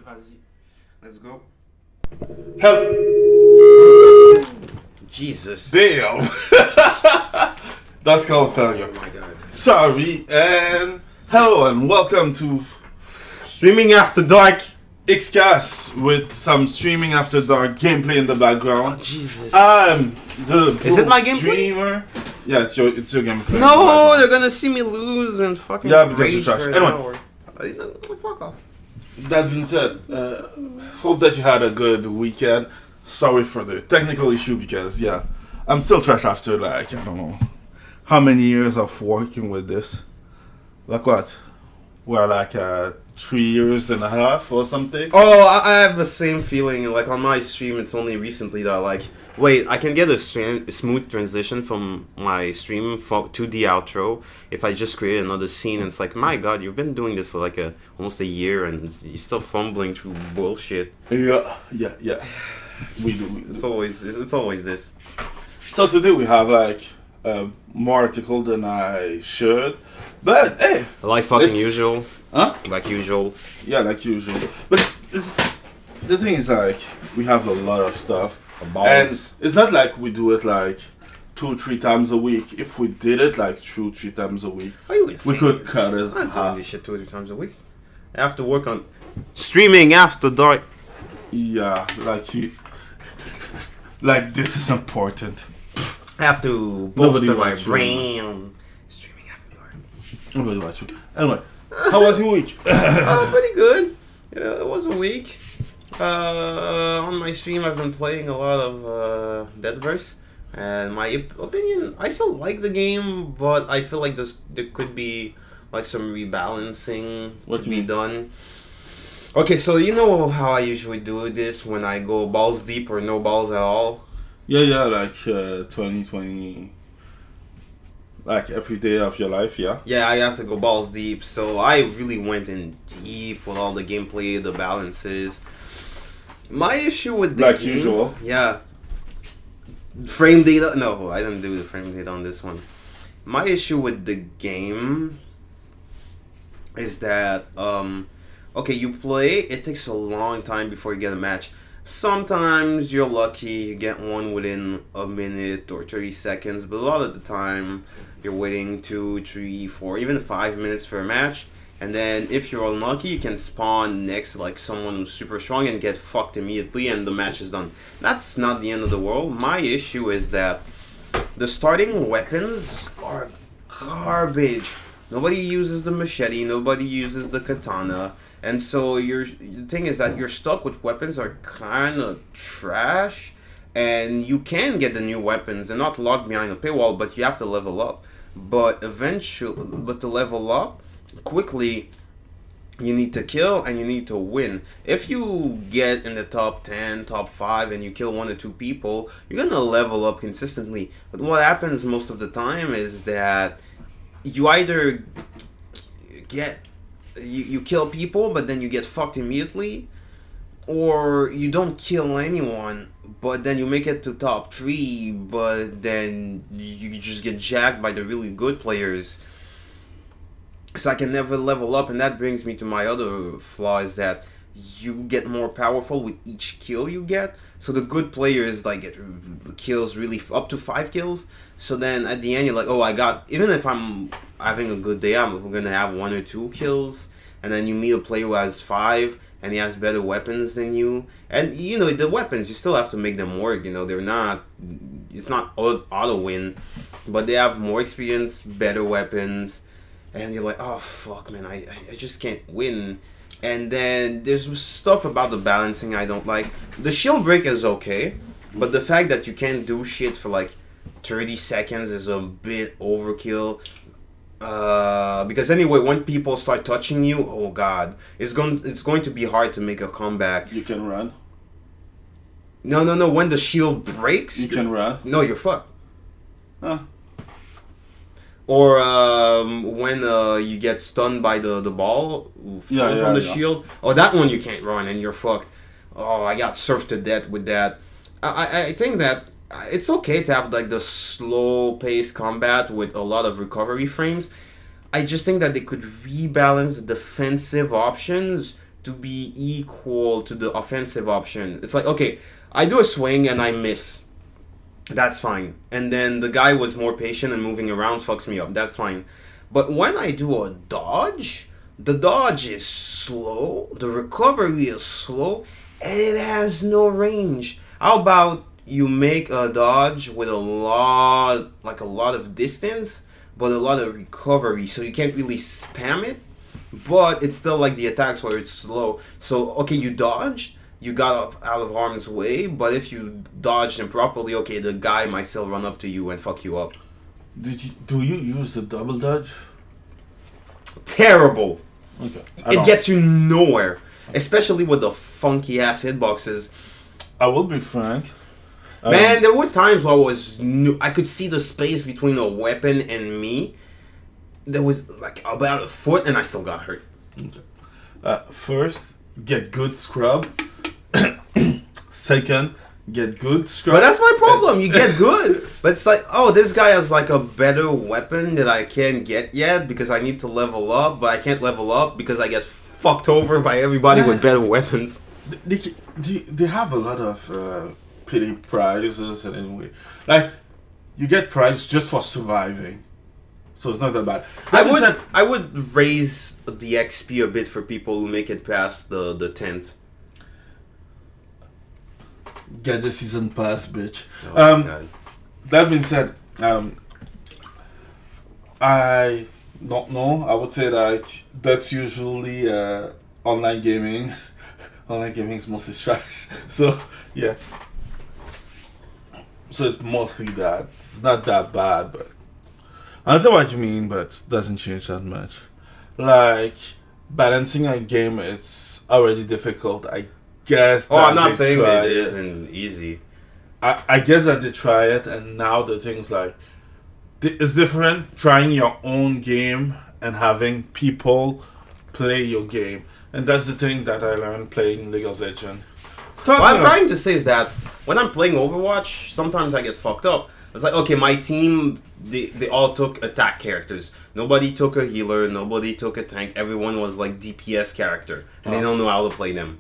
Vas-y. Let's go. Help! Jesus. Damn! That's called failure. Oh my god. Sorry, and hello and welcome to Streaming After Dark. Xcast with some streaming after dark gameplay in the Oh, background. Jesus. I'm the Is it my gameplay? streamer. Yeah, it's your gameplay. No, they're gonna see me lose and fucking Yeah, because you're rage trash. for an Anyway. hour. Fuck off. That being said, hope that you had a good weekend. Sorry for the technical issue because, yeah, I'm still trash after, like, I don't know how many years of working with this. Like what? We're like 3 years and a half or something. Oh, I have the same feeling. Like on my stream, it's only recently that like, wait, I can get a smooth transition from my stream to the outro if I just create another scene. And it's like, my God, you've been doing this for like almost a year, and you're still fumbling through bullshit. Yeah. We do. It's always this. So today we have like more article than I should, but hey, Like fucking It's- usual. huh? Like usual. Yeah, like usual. But the thing is, like, we have a lot of stuff. And it's not like we do it like 2-3 times a week. If we did it like 2-3 times a week, Are you we insane? could cut it. I'm not doing half. this shit 2 or 3 times a week. I have to work on streaming after dark. Yeah, like this is important. I have to Nobody bolster my wants you. brain. Streaming after dark. Nobody watch you. Anyway, how was your week? Oh, pretty good. Yeah, it was a week. On my stream, I've been playing a lot of Deadverse, and my opinion, I still like the game, but I feel like there could be like some rebalancing What to do you be mean? done. Okay, so you know how I usually do this when I go balls deep or no balls at all. Yeah, like 2020, like every day of your life, yeah. Yeah, I have to go balls deep. So I really went in deep with all the gameplay, the balances. My issue with the Like game, usual. yeah. Frame data? No, I didn't do the frame data on this one. My issue with the game is that, okay, you play, it takes a long time before you get a match. Sometimes you're lucky, you get one within a minute or 30 seconds, but a lot of the time you're waiting 2, 3, 4, even 5 minutes for a match. And then if you're unlucky, you can spawn next to like someone who's super strong and get fucked immediately and the match is done. That's not the end of the world. My issue is that the starting weapons are garbage. Nobody uses the machete, nobody uses the katana. And so the thing is that you're stuck with weapons that are kind of trash, and you can get the new weapons. They're not locked behind a paywall, but you have to level up. But to level up quickly, you need to kill and you need to win. If you get in the top 10, top 5, and you kill 1 or 2 people, you're gonna level up consistently. But what happens most of the time is that you either you kill people, but then you get fucked immediately, or you don't kill anyone, but then you make it to top 3, but then you just get jacked by the really good players. So I can never level up, and that brings me to my other flaw, is that you get more powerful with each kill you get. So the good players like get kills really up to 5 kills. So then at the end you're like, oh, even if I'm having a good day, I'm gonna have 1 or 2 kills. And then you meet a player who has 5 and he has better weapons than you. And you know, the weapons, you still have to make them work. You know, it's not auto win, but they have more experience, better weapons. And you're like, oh fuck, man, I just can't win. And then there's stuff about the balancing I don't like. The shield break is okay, but the fact that you can't do shit for like 30 seconds is a bit overkill. Because anyway, when people start touching you, oh god, it's going to be hard to make a comeback. You can run. No. When the shield breaks, You can run. No, you're fucked. Huh. Or when you get stunned by the ball from the shield. Oh, that one you can't run and you're fucked. Oh, I got surfed to death with that. I think that it's okay to have like the slow paced combat with a lot of recovery frames. I just think that they could rebalance the defensive options to be equal to the offensive option. It's like, okay, I do a swing and I miss. That's fine. And then the guy was more patient and moving around fucks me up. That's fine. But when I do a dodge, the dodge is slow, the recovery is slow, and it has no range. How about you make a dodge with a lot of distance, but a lot of recovery, so you can't really spam it, but it's still like the attacks where it's slow. So, okay, you dodged, you got out of harm's way, but if you dodged improperly, okay, the guy might still run up to you and fuck you up. Do you use the double dodge? Terrible. Okay. It gets you nowhere, especially with the funky ass hitboxes. I will be frank. Man, there were times where I could see the space between a weapon and me. There was like about a foot, and I still got hurt. Okay. First, get good scrub. Second, get good scrub. But that's my problem. You get good, but it's like, oh, this guy has like a better weapon that I can't get yet because I need to level up, but I can't level up because I get fucked over by everybody with better weapons. They have a lot of pity prizes, and anyway, like you get prizes just for surviving, so it's not that bad. I would raise the XP a bit for people who make it past the tent. Get the season pass, bitch. Oh my God. That being said, I don't know. I would say that that's usually online gaming. Online gaming is mostly trash. So yeah. So it's mostly that. It's not that bad, but I understand what you mean, but it doesn't change that much. Like balancing a game is already difficult. I guess. Oh, I'm not saying that it isn't easy. I guess that they try it, and now the thing's like it's different trying your own game and having people play your game, and that's the thing that I learned playing League of Legends. What I'm trying to say is that when I'm playing Overwatch, sometimes I get fucked up. It's like, okay, my team, they all took attack characters. Nobody took a healer, nobody took a tank. Everyone was like DPS character, and they don't know how to play them.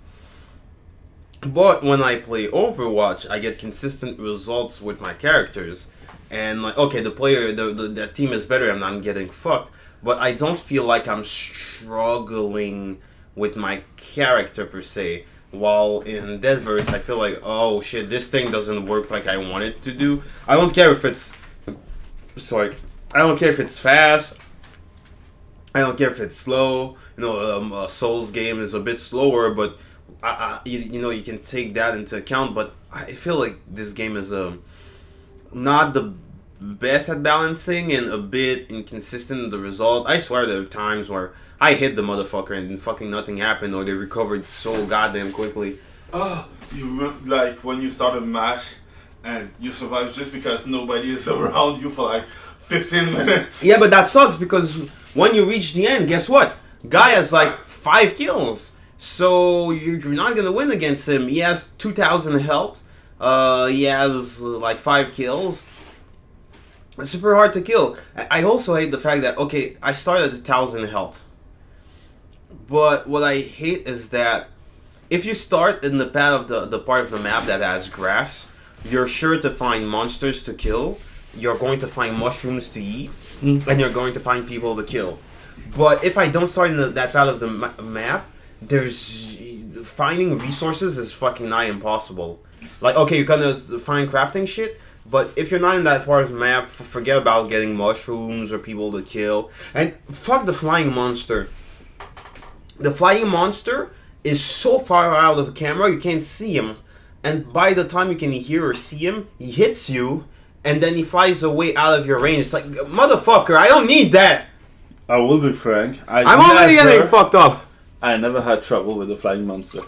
But when I play Overwatch, I get consistent results with my characters. And like, okay, the team is better and I'm getting fucked. But I don't feel like I'm struggling with my character per se. While in Deadverse, I feel like, oh shit, this thing doesn't work like I want it to do. I don't care if it's... Sorry. I don't care if it's fast. I don't care if it's slow. You know, a Souls game is a bit slower, but... you know, you can take that into account, but I feel like this game is not the best at balancing and a bit inconsistent in the result. I swear there are times where I hit the motherfucker and fucking nothing happened, or they recovered so goddamn quickly. Oh, you remember, like when you start a match and you survive just because nobody is around you for like 15 minutes. Yeah, but that sucks because when you reach the end, guess what? Guy has like 5 kills. So you're not gonna win against him. He has 2,000 health. He has like 5 kills. It's super hard to kill. I also hate the fact that, okay, I started at 1,000 health. But what I hate is that if you start in the part of the map that has grass, you're sure to find monsters to kill. You're going to find mushrooms to eat, and you're going to find people to kill. But if I don't start in that part of the map, there's finding resources is fucking nigh impossible. Like, okay, you're gonna find crafting shit, but if you're not in that part of the map, forget about getting mushrooms or people to kill. And fuck the flying monster. The flying monster is so far out of the camera you can't see him, and by the time you can hear or see him, he hits you, and then he flies away out of your range. It's like, motherfucker, I don't need that. I will be frank. I'm already getting fucked up. I never had trouble with the flying monster.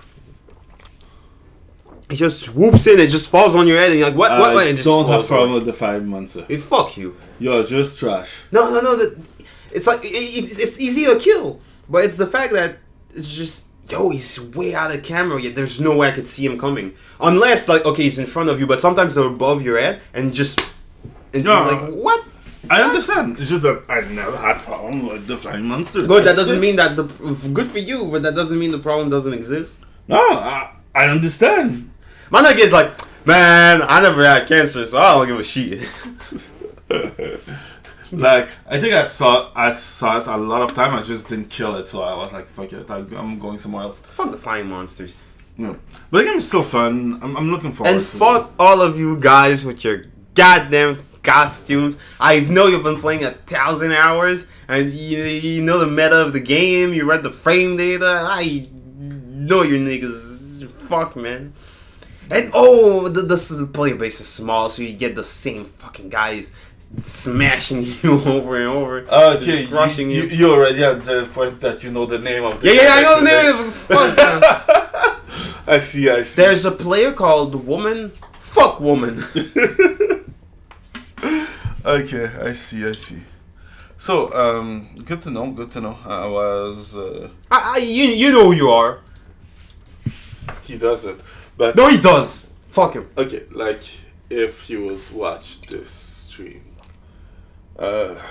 It just swoops in, it just falls on your head, and you're like, what? I It just don't have falls problem away. with the flying monster. Hey, fuck you. You're just trash. No. It's like, it's easy to kill, but it's the fact that it's just, yo, he's way out of camera, yet there's no way I could see him coming. Unless, like, okay, he's in front of you, but sometimes they're above your head, and you're like, what? I understand. It's just that I never had problem with the flying monster. Good. That doesn't mean that good for you, but that doesn't mean the problem doesn't exist. No, I understand. My nigga is like, man, I never had cancer, so I don't give a shit. Like, I think I saw it a lot of time. I just didn't kill it, so I was like, fuck it, I'm going somewhere else. Fuck the flying monsters. Yeah. But the game is still fun. I'm looking forward And to fuck all of you guys with your goddamn costumes. I know you've been playing 1,000 hours, and you know the meta of the game. You read the frame data. I know your niggas. Fuck, man. And the player base is small, so you get the same fucking guys smashing you over and over. Okay, just crushing you. You already at the point that you know the name of the Yeah, I know the name. Fuck. I see. There's a player called Woman. Fuck Woman. Okay, I see. So, good to know. I was. You know who you are. He does it, but No, he does. Fuck him. okay, like if you would watch this stream. That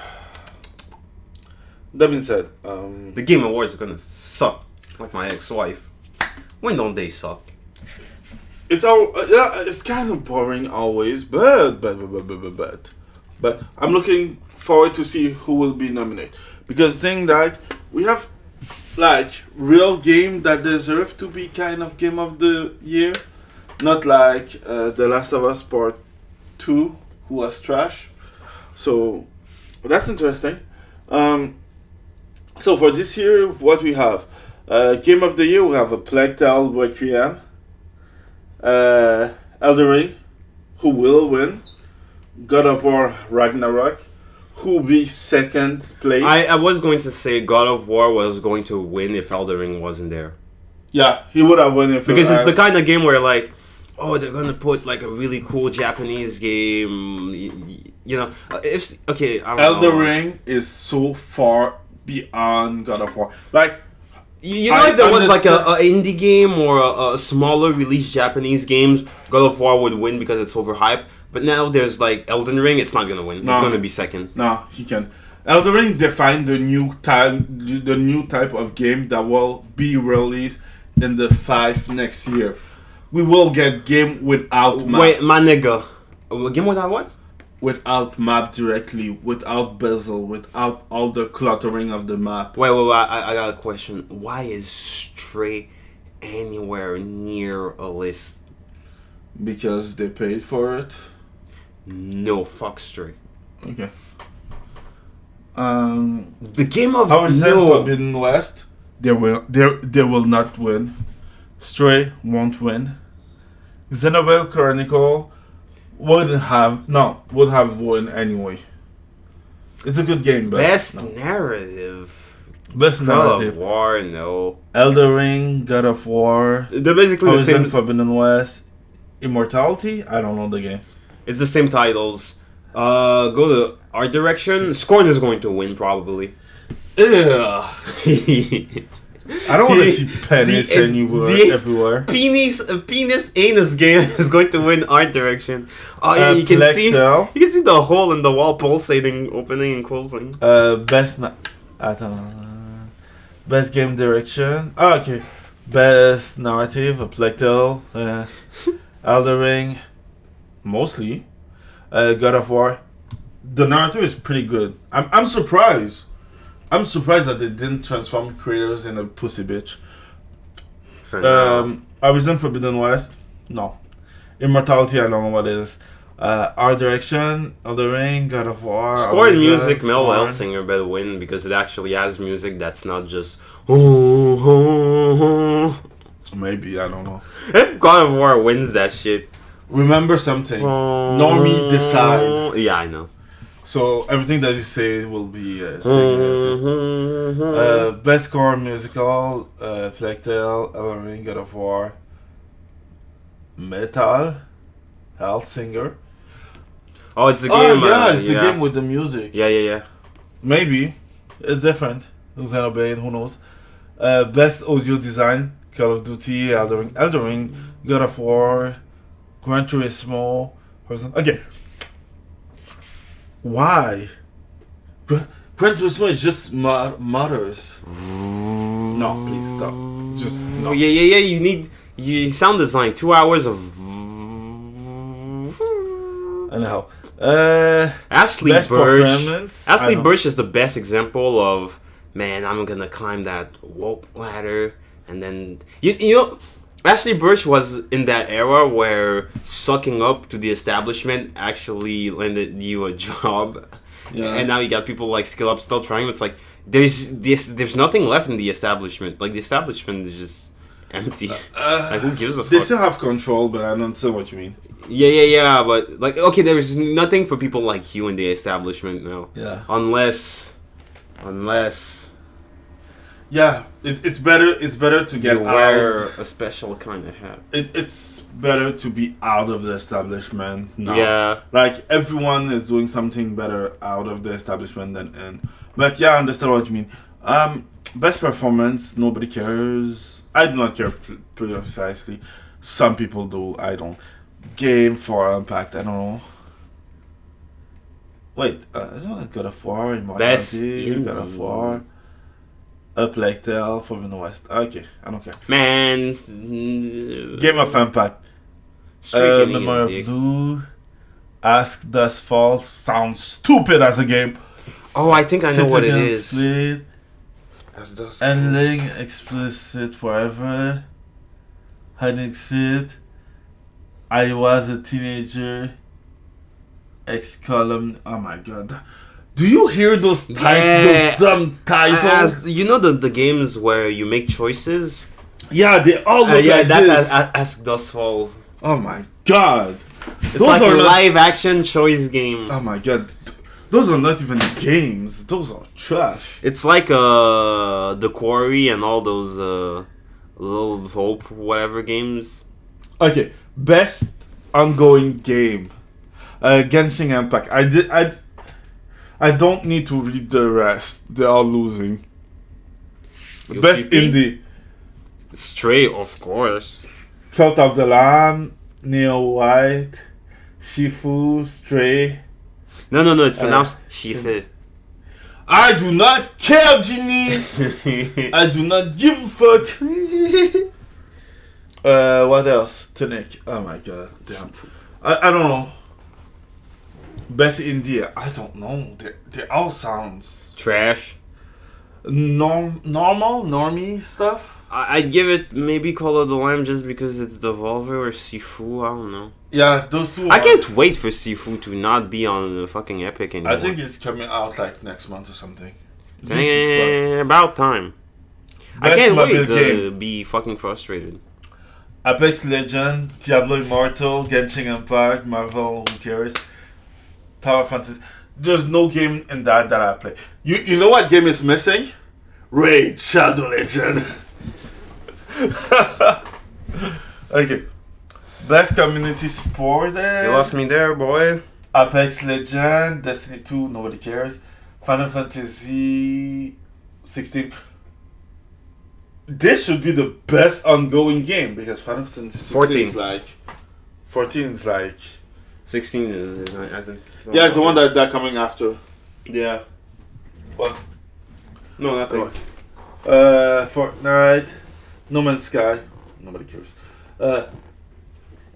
being said, The Game Awards are gonna suck, like my ex-wife. When don't they suck? it's all it's kind of boring always, but I'm looking forward to see who will be nominated, because thing that we have like real game that deserve to be kind of game of the year, not like The Last of Us Part 2 who was trash. So that's interesting. So for this year, what we have, game of the year, we have a Plague Tale Requiem, Elden Ring, who will win, God of War Ragnarok, who will be second place. I was going to say God of War was going to win if Elden Ring wasn't there. Yeah, he would have won if Because it's the kind of game where like, oh, they're gonna put like a really cool Japanese game, you know. If okay, I don't know. Elden Ring is so far beyond God of War. Like, You know, if there was like a indie game or a smaller release Japanese games, God of War would win because it's overhyped. But now there's like Elden Ring, it's not gonna win. No. It's gonna be second. no, he can. Elden Ring defined the new type of game that will be released in the 5 next year. We will get game without map. Wait, my nigga, a game without what? Without map directly, without bezel, without all the cluttering of the map. Wait, I got a question. Why is Stray anywhere near a list? Because they paid for it. No, fuck Stray. Okay. The game of Forbidden West, they will not win. Stray won't win. Xenoblade Chronicle would have won anyway. It's a good game, but best no. narrative. Best God narrative. of War, no. Elden Ring, God of War, They're basically the Horizon same. Forbidden West, Immortality. I don't know the game. It's the same titles. Go to art direction. Scorn is going to win probably. Ugh. I don't want to see penis everywhere. Penis anus game is going to win art direction. Oh yeah, you can see the hole in the wall pulsating, opening and closing. Best game direction. Oh, okay. Best narrative. A Plague Tale. Elden Ring. Mostly. God of War. The narrative is pretty good. I'm surprised. I'm surprised that they didn't transform creators in a pussy bitch. Horizon Forbidden West? No. Immortality, I don't know what it is. Art Direction, Elden Ring, God of War. Score and music, Mel Elsinger better win because it actually has music that's not just. Maybe, I don't know. If God of War wins that shit. Remember something. Normie decide. Yeah, I know. So everything that you say will be taken. Best score musical, Plague Tale, Elden Ring, God of War, Metal, Hellsinger. Oh, it's the game. Oh yeah, it's the game with the music. Yeah. Maybe it's different. Xenoblade, who knows? Best audio design, Call of Duty, Elden Ring, God of War, Gran Turismo. Okay. Why Gran Turismo is just motors. No, please stop. Just no. Yeah. You need sound design. 2 hours of. Anyhow, Ashley best Birch. performance. Ashley Birch is the best example of, man, I'm gonna climb that woke ladder, and then you know, Ashley Birch was in that era where sucking up to the establishment actually landed you a job, and now you got people like Skill Up still trying. It's like there's nothing left in the establishment. Like the establishment is just empty. Like who gives a fuck? They still have control, but I don't understand what you mean. Yeah, but like, okay, there's nothing for people like you in the establishment now. Yeah. Unless. Yeah, it's better. It's better to get you wear out. a special kind of hat. It's better to be out of the establishment now. Yeah. Like everyone is doing something better out of the establishment than in. But yeah, I understand what you mean. Best performance, nobody cares. I do not care precisely. Some people do. I don't. Game for impact. I don't know. Wait, isn't it God of War? Best Immortality, God of War. A Plague Tale, Forbidden West. Okay, I don't care. Man. Game of Impact. Memory of Blue. Ask Does Fall. Sounds stupid as a game. Oh, I think I know what it is. Split. Ending Explicit Forever. Hiding Sid. I Was a Teenager. X-Column. Oh my god. Do you hear those those dumb titles? You know the games where you make choices? Yeah, they all look like that's this. Ask Dust Falls. Oh my god. It's those like are a live action choice game. Oh my god. Those are not even games. Those are trash. It's like The Quarry and all those Little Hope whatever games. Okay, best ongoing game. Genshin Impact. I don't need to read the rest. They're all losing. Best indie. Stray, of course. Cult of the Lamb, Neo White, Shifu, Stray. No, it's pronounced Shifu. I do not care, Genie. I do not give a fuck. What else? Tunic. Oh my god, damn. I don't know. Best India. I don't know. They all sounds trash. Normie stuff. I'd give it maybe Call of the Lamb just because it's Devolver or Sifu. I don't know. Yeah, those two. I can't wait for Sifu to not be on the fucking Epic anymore. I think it's coming out like next month or something. About time. Best I can't wait to be fucking frustrated. Apex Legend, Diablo Immortal, Genshin Impact, Marvel, who cares? Tower Fantasy. There's no game in that I play. You know what game is missing? Raid Shadow Legend. Okay. Best community support. You lost me there, boy. Apex Legend, Destiny 2, nobody cares. Final Fantasy 16. This should be the best ongoing game because Final Fantasy 16 is like 14 is like 16 is I think. Yeah, it's the one that coming after. Yeah. What? No, nothing. Fortnite, No Man's Sky, nobody cares.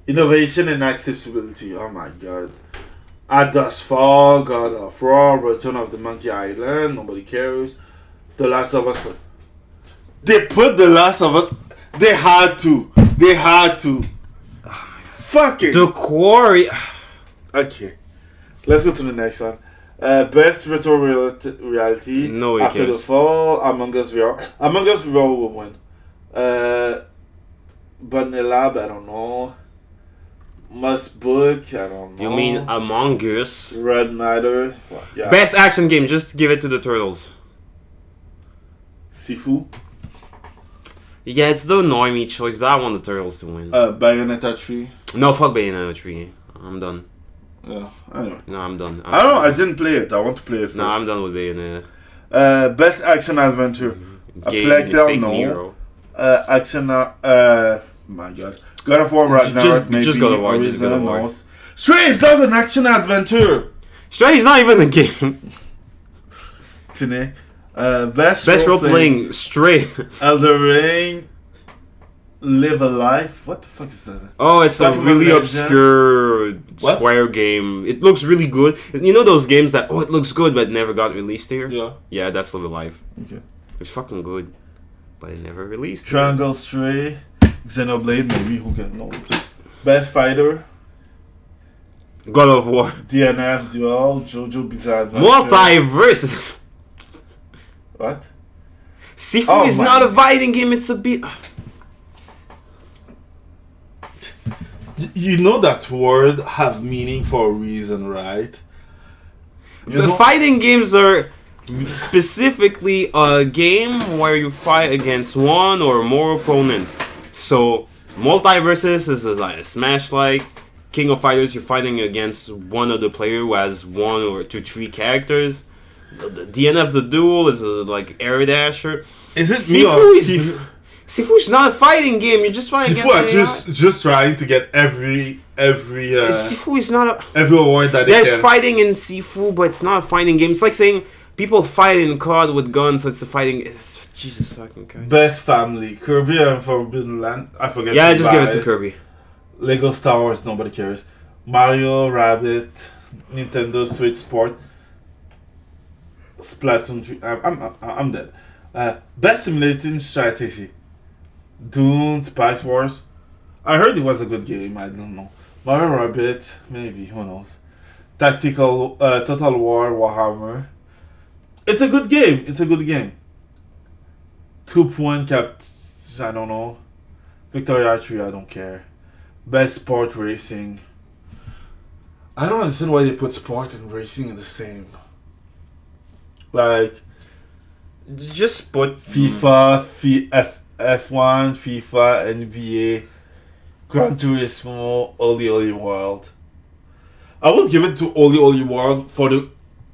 Innovation and accessibility. Oh my god. At Dusk Fall, God of War, Return of the Monkey Island, nobody cares. The Last of Us. They put The Last of Us. They had to. Fuck it. The Quarry. Okay. Let's go to the next one. Best virtual reality. No, After the Fall, Among Us VR. Among Us VR will win. Bunny Lab, I don't know. Must Book, I don't know. You mean Among Us? Red Matter. Well, yeah. Best action game, just give it to the Turtles. Sifu. Yeah, it's the normie choice, but I want the Turtles to win. Bayonetta 3. No, fuck Bayonetta 3. I'm done. Yeah, I know. No, I'm done. I don't know, I didn't play it. I want to play it first. No, I'm done with Bayonetta. Best action adventure. A Plague Tale, no. Action, my god. God of War Ragnarok, maybe. Just God of War, just God of War. Stray is not an action adventure. Stray is not even a game. today. Best role playing straight. Elder Ring. Live a Life. What the fuck is that? Oh, it's a really Legend. obscure Square game. It looks really good. You know those games that it looks good but never got released here? Yeah, that's Live a Life. Okay. It's fucking good, but it never released. Triangle Stray, Xenoblade, maybe who can know. Best Fighter. God of War. DNF Duel, JoJo Bizarre Adventure. Multiverse. What? Sifu is not a fighting game. It's a bit. You know that word have meaning for a reason, right? The fighting games are specifically a game where you fight against one or more opponent. So Multiverses is like a Smash-like. King of Fighters, you're fighting against one other player who has 1 or 2, 3 characters. The DNF the Duel is like Air Dasher. Is it me or Sifu? Sifu's not a fighting game. You're just fighting against just trying to get every Sifu is not every award that there's fighting in Sifu, but it's not a fighting game. It's like saying people fight in COD with guns, so it's a fighting. Jesus fucking Christ. Best family, Kirby and Forbidden Land. I forget. Yeah, just give it to Kirby. Lego Star Wars, nobody cares. Mario, Rabbit, Nintendo Switch Sport, Splatoon 3. I'm dead. Best simulating strategy. Dune, Spice Wars. I heard it was a good game. I don't know. Mario Rabbit, maybe. Who knows? Tactical, Total War, Warhammer. It's a good game. 2-point cap. I don't know. Victoria Archery. I don't care. Best sport racing. I don't understand why they put sport and racing in the same. Like, just put FIFA, F1, FIFA, NBA, Gran Turismo, Oli World. I will give it to Oli World for the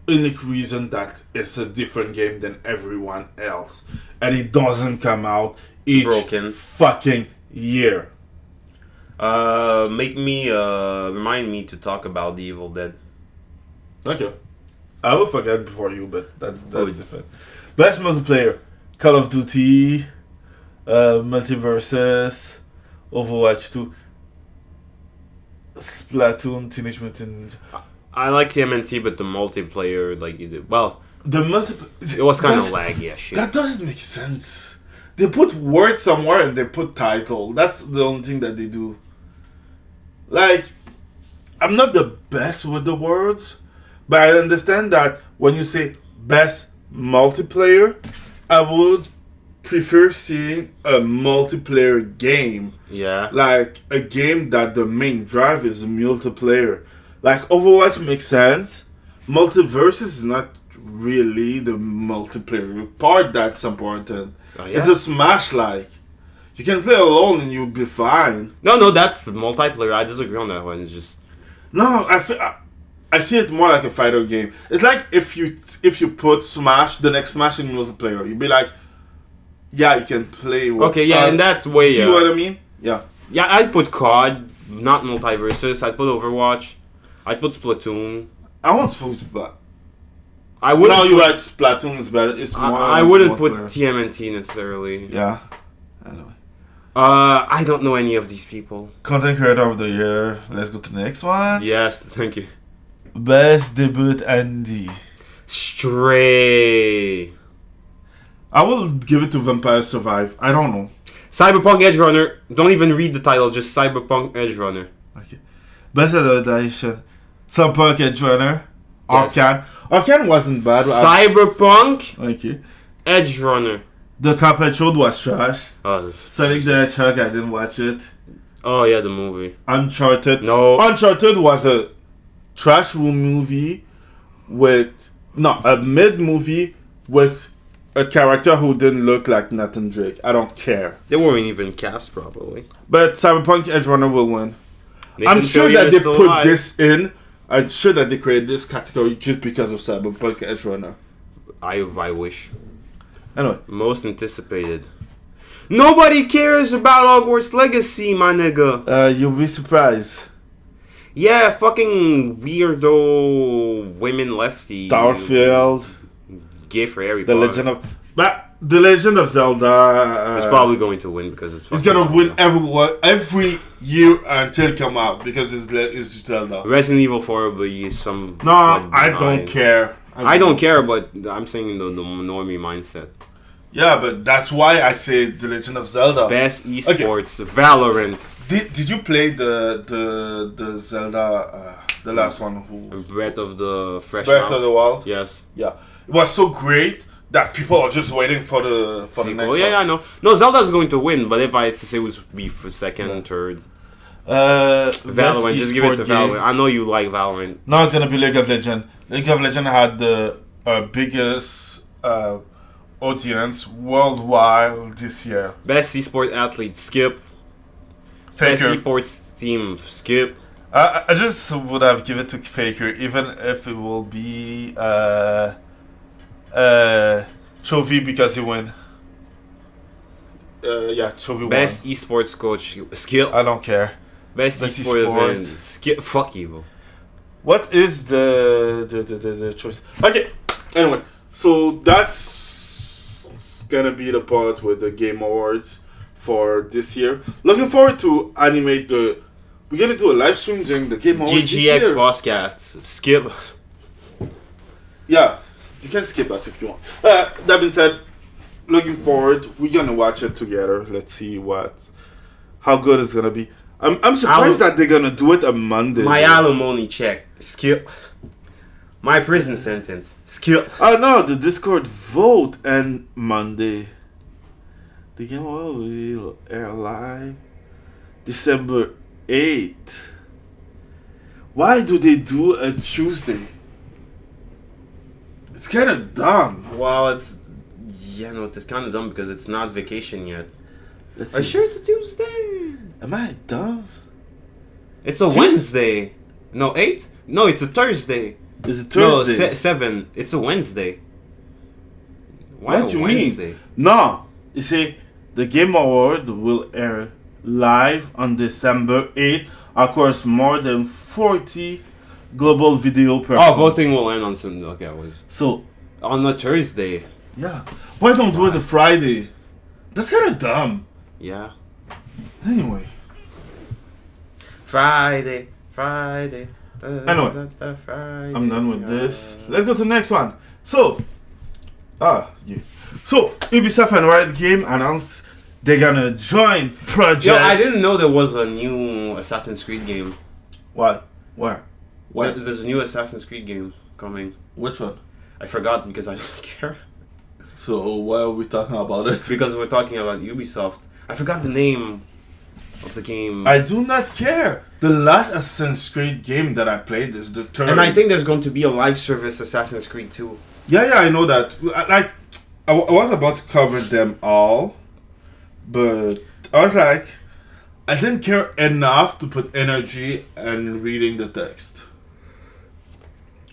unique reason that it's a different game than everyone else, and it doesn't come out each fucking year. Remind me to talk about the Evil Dead. Okay, I will forget before you, but that's different. Best multiplayer: Call of Duty, Multiverses, Overwatch 2, Splatoon, Teenage Mutant Ninja. I like TMNT, but the multiplayer, like you did, well, it was kind of laggy as shit. That doesn't make sense. They put words somewhere and they put title. That's the only thing that they do. Like, I'm not the best with the words, but I understand that when you say best multiplayer, I would prefer seeing a multiplayer game. Yeah. Like a game that the main drive is multiplayer. Like Overwatch makes sense. Multiverse is not really the multiplayer part that's important. Oh, yeah? It's a Smash-like. You can play alone and you'll be fine. No, that's multiplayer. I disagree on that one. It's just no. I see it more like a fighter game. It's like if you put Smash, the next Smash in multiplayer, you'd be like, yeah, you can play. Okay, yeah, in that way. See what I mean? Yeah. Yeah, I'd put COD, not Multiverses. I'd put Overwatch. I'd put Splatoon. I want Splatoon, but I would. No, you're right. Splatoon is better. It's more. I wouldn't put TMNT necessarily. Yeah. Anyway. I don't know any of these people. Content Creator of the Year. Let's go to the next one. Yes, thank you. Best Debut Indie. Stray. I will give it to Vampire Survive. I don't know. Cyberpunk Edge Runner. Don't even read the title. Just Cyberpunk Edge Runner. Okay. Best Adaptation. Cyberpunk Edge Runner. Yes. Arcane. Arcane wasn't bad. Cyberpunk. Okay. Edge Runner. The Cuphead Road was trash. Oh, Sonic the Hedgehog, I didn't watch it. Oh yeah, the movie. Uncharted. No. Uncharted was a trash room movie with a mid movie with a character who didn't look like Nathan Drake. I don't care. They weren't even cast properly. But Cyberpunk Edge Runner will win. I'm sure that they put this in. I'm sure that they created this category just because of Cyberpunk Edge Runner. I wish. Anyway. Most anticipated. Nobody cares about Hogwarts Legacy, my nigga. You'll be surprised. Yeah, fucking weirdo women lefty. Starfield. gay for Harry The Potter. The Legend of Zelda. It's probably going to win because it's. It's gonna win every year until it come out because it's Zelda. Resident Evil 4 will be some. No, I don't care. I don't care, but I'm saying the normie mindset. Yeah, but that's why I say The Legend of Zelda. Best esports, Valorant. Did you play the Zelda, the last one? Breath of the Fresh Breath of the Wild? Yes. Yeah. It was so great that people are just waiting for the next one. Yeah, I know. No, Zelda's going to win, but if I had to say it would be for second, third. Valorant, just give it to Valorant. I know you like Valorant. No, it's gonna be League of Legends. League of Legends had the biggest audience worldwide this year. Best esports athlete, Skip. Faker. Best esports team, Skip. I just would have given it to Faker, even if it will be Chovy because he won. Chovy won. Best esports coach, Skip. I don't care. Best esports event, Skip. Fuck you. What is the choice? Okay. Anyway, so that's gonna be the part with the Game Awards for this year. Looking forward to animate the. We're gonna do a live stream during the Game Awards this year. GGX Bosscats, Skip. Yeah, you can skip us if you want. That being said, looking forward. We're gonna watch it together. Let's see how good it's gonna be. I'm surprised that they're gonna do it on Monday. My alimony check, Skip. My prison sentence, Skip. Oh no, the Discord vote and Monday. The Game Awards will air live December 8th. Why do they do a Tuesday? It's kind of dumb. Well, it's kind of dumb because it's not vacation yet. Let's Are you see. sure it's a Tuesday? Am I dumb? It's a Wednesday. No, 8? No, it's a Thursday. Is it Thursday? No, 7. It's a Wednesday. Why What a you Wednesday? mean? No. You see, the Game Award will air live on December 8th across more than 40 global video platforms. Oh, voting will end on Sunday. Okay, So, on a Thursday. yeah. Why don't do it a Friday? That's kind of dumb. Yeah. Anyway. Friday. Anyway, I'm done with this. Let's go to the next one. So, So, Ubisoft and Riot Game announced they're gonna join Project. Yo, I didn't know there was a new Assassin's Creed game. What? Where? What? There's a new Assassin's Creed game coming. Which one? I forgot because I don't care. So, why are we talking about it? Because we're talking about Ubisoft. I forgot the name of the game. I do not care. The last Assassin's Creed game that I played is the third. And I think there's going to be a live service Assassin's Creed 2. Yeah, I know that. I was about to cover them all, but I was like, I didn't care enough to put energy in reading the text.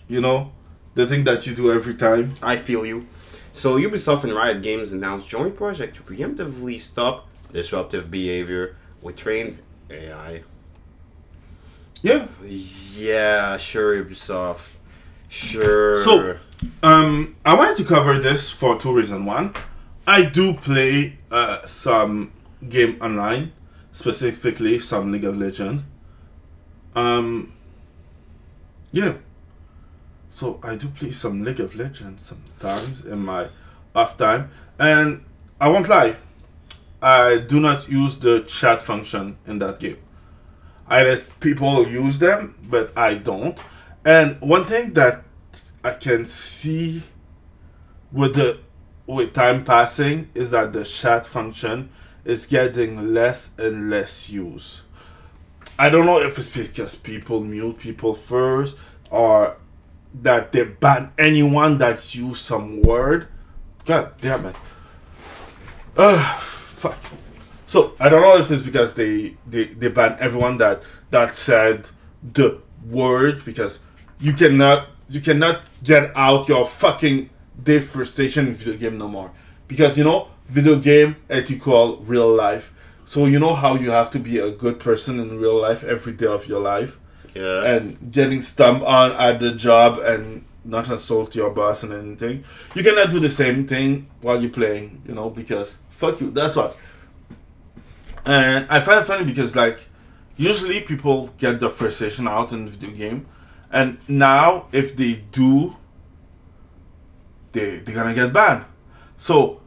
You know, the thing that you do every time. I feel you. So Ubisoft and Riot Games announced joint project to preemptively stop disruptive behavior with trained AI. Yeah. Yeah, sure, Ubisoft. Sure. So, I wanted to cover this for two reasons. One, I do play some game online, specifically some League of Legends. Yeah. So I do play some League of Legends sometimes in my off time, and I won't lie, I do not use the chat function in that game. I let people use them, but I don't. And one thing that I can see with time passing is that the chat function is getting less and less use. I don't know if it's because people mute people first or that they ban anyone that use some word. God damn it. Fuck. So I don't know if it's because they ban everyone that said the word, because you cannot get out your fucking day frustration in video game no more. Because video game it equal real life. So you know how you have to be a good person in real life every day of your life. Yeah. And getting stumped on at the job and not insult your boss and anything. You cannot do the same thing while you're playing, because fuck you. That's why. And I find it funny because like usually people get the frustration out in the video game, and now if they do, they're gonna get banned. So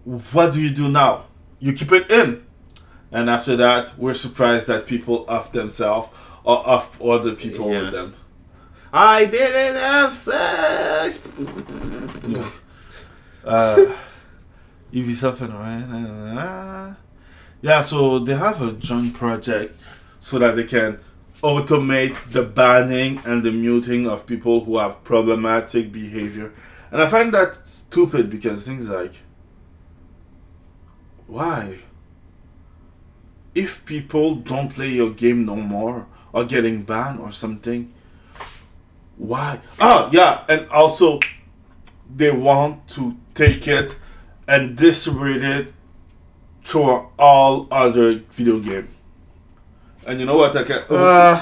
what do you do now? You keep it in, and after that, we're surprised that people off themselves or off other people with them. I didn't have sex. Ubisoft and Riot. Yeah, so they have a joint project so that they can automate the banning and the muting of people who have problematic behavior. And I find that stupid because things like, why? If people don't play your game no more or getting banned or something, why? Oh, yeah, and also they want to take it and distribute it to all other video game. And you know what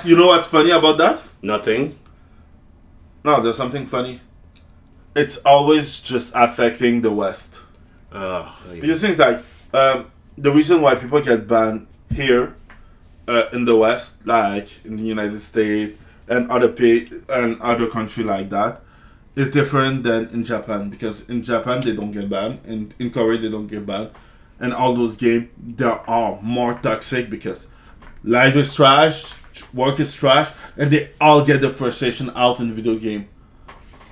you know what's funny about that? Nothing. No, there's something funny. It's always just affecting the West. Because things like the reason why people get banned here in the West, like in the United States and other country like that, is different than in Japan. Because in Japan they don't get banned, and in Korea they don't get banned, and all those games they are more toxic because life is trash, work is trash, and they all get the frustration out in video game,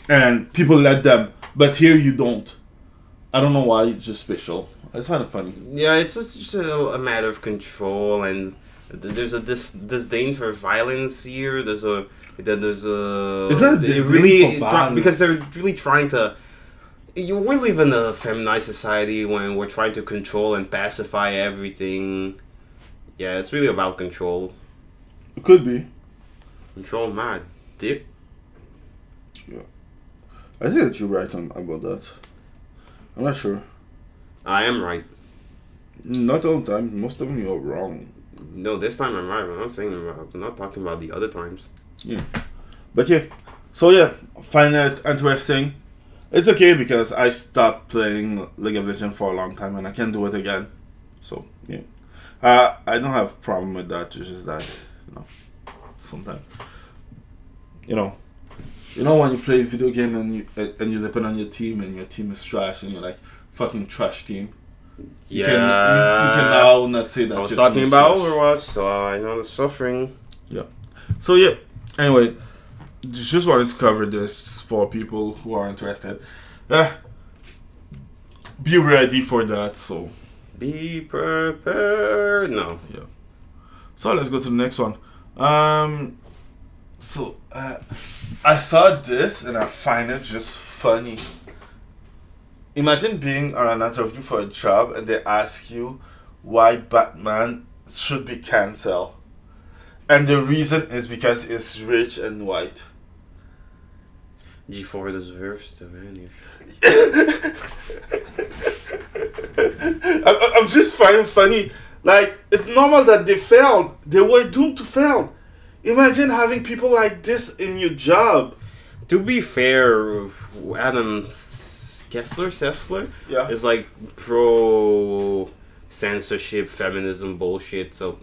and people let them. But here you don't. I don't know why. It's just special. I find it funny. Yeah, it's just a matter of control, and there's a disdain for violence here. There's a. It's not a disdain for violence because they're really trying to. We live in a feminized society when we're trying to control and pacify everything. Yeah, it's really about control. It could be. Control mad. Dick. Yeah. I think that you're right about that. I'm not sure. I am right. Not all the time. Most of them you're wrong. No, this time I'm right. I'm not talking about the other times. Yeah. But yeah. So yeah, find it interesting. It's okay because I stopped playing League of Legends for a long time and I can't do it again. So yeah. I don't have a problem with that. It's just that, sometimes, when you play a video game and you depend on your team and your team is trash and you're like fucking trash team. Yeah. You can now not say that. I was talking about Overwatch, so I know the suffering. Yeah. So yeah. Anyway, just wanted to cover this for people who are interested. Be ready for that. So. Be prepared. No. Yeah. So let's go to the next one. So I saw this and I find it just funny. Imagine being on an interview for a job and they ask you why Batman should be cancelled. And the reason is because it's rich and white. G4 deserves to vanish. I'm just finding funny. Like, it's normal that they failed. They were doomed to fail. Imagine having people like this in your job. To be fair, Adam Sessler is like pro censorship, feminism bullshit. So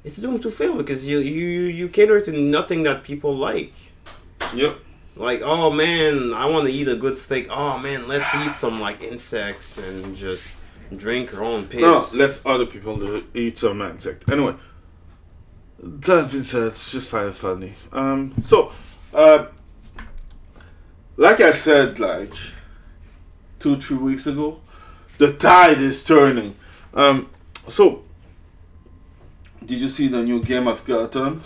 it's doomed to fail because you cater to nothing that people like. Yep. Like, oh man, I want to eat a good steak. Oh man, let's eat some like insects and just drink our own piss. No, let other people eat some insect. Anyway, that being said, it's just kind of funny. Like I said, like 2-3 weeks ago, the tide is turning. So, did you see the new game of Gotham?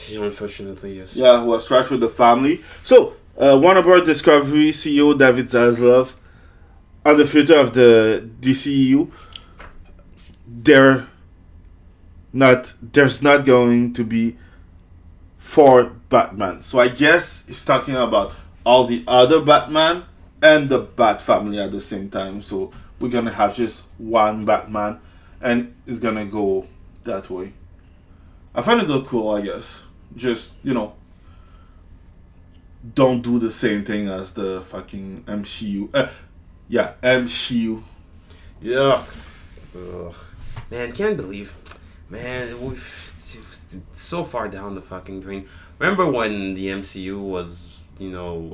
Yeah, unfortunately, yes. Yeah, who was trashed with the family. So, Warner Bros. Discovery CEO David Zaslav on the future of the DCEU, there's not going to be 4 Batman. So I guess he's talking about all the other Batman and the Bat family at the same time. So we're gonna have just one Batman, and it's gonna go that way. I find it look cool, I guess. Just don't do the same thing as the fucking MCU. MCU. Yeah. Ugh. Man, can't believe. Man, we've so far down the fucking drain. Remember when the MCU was,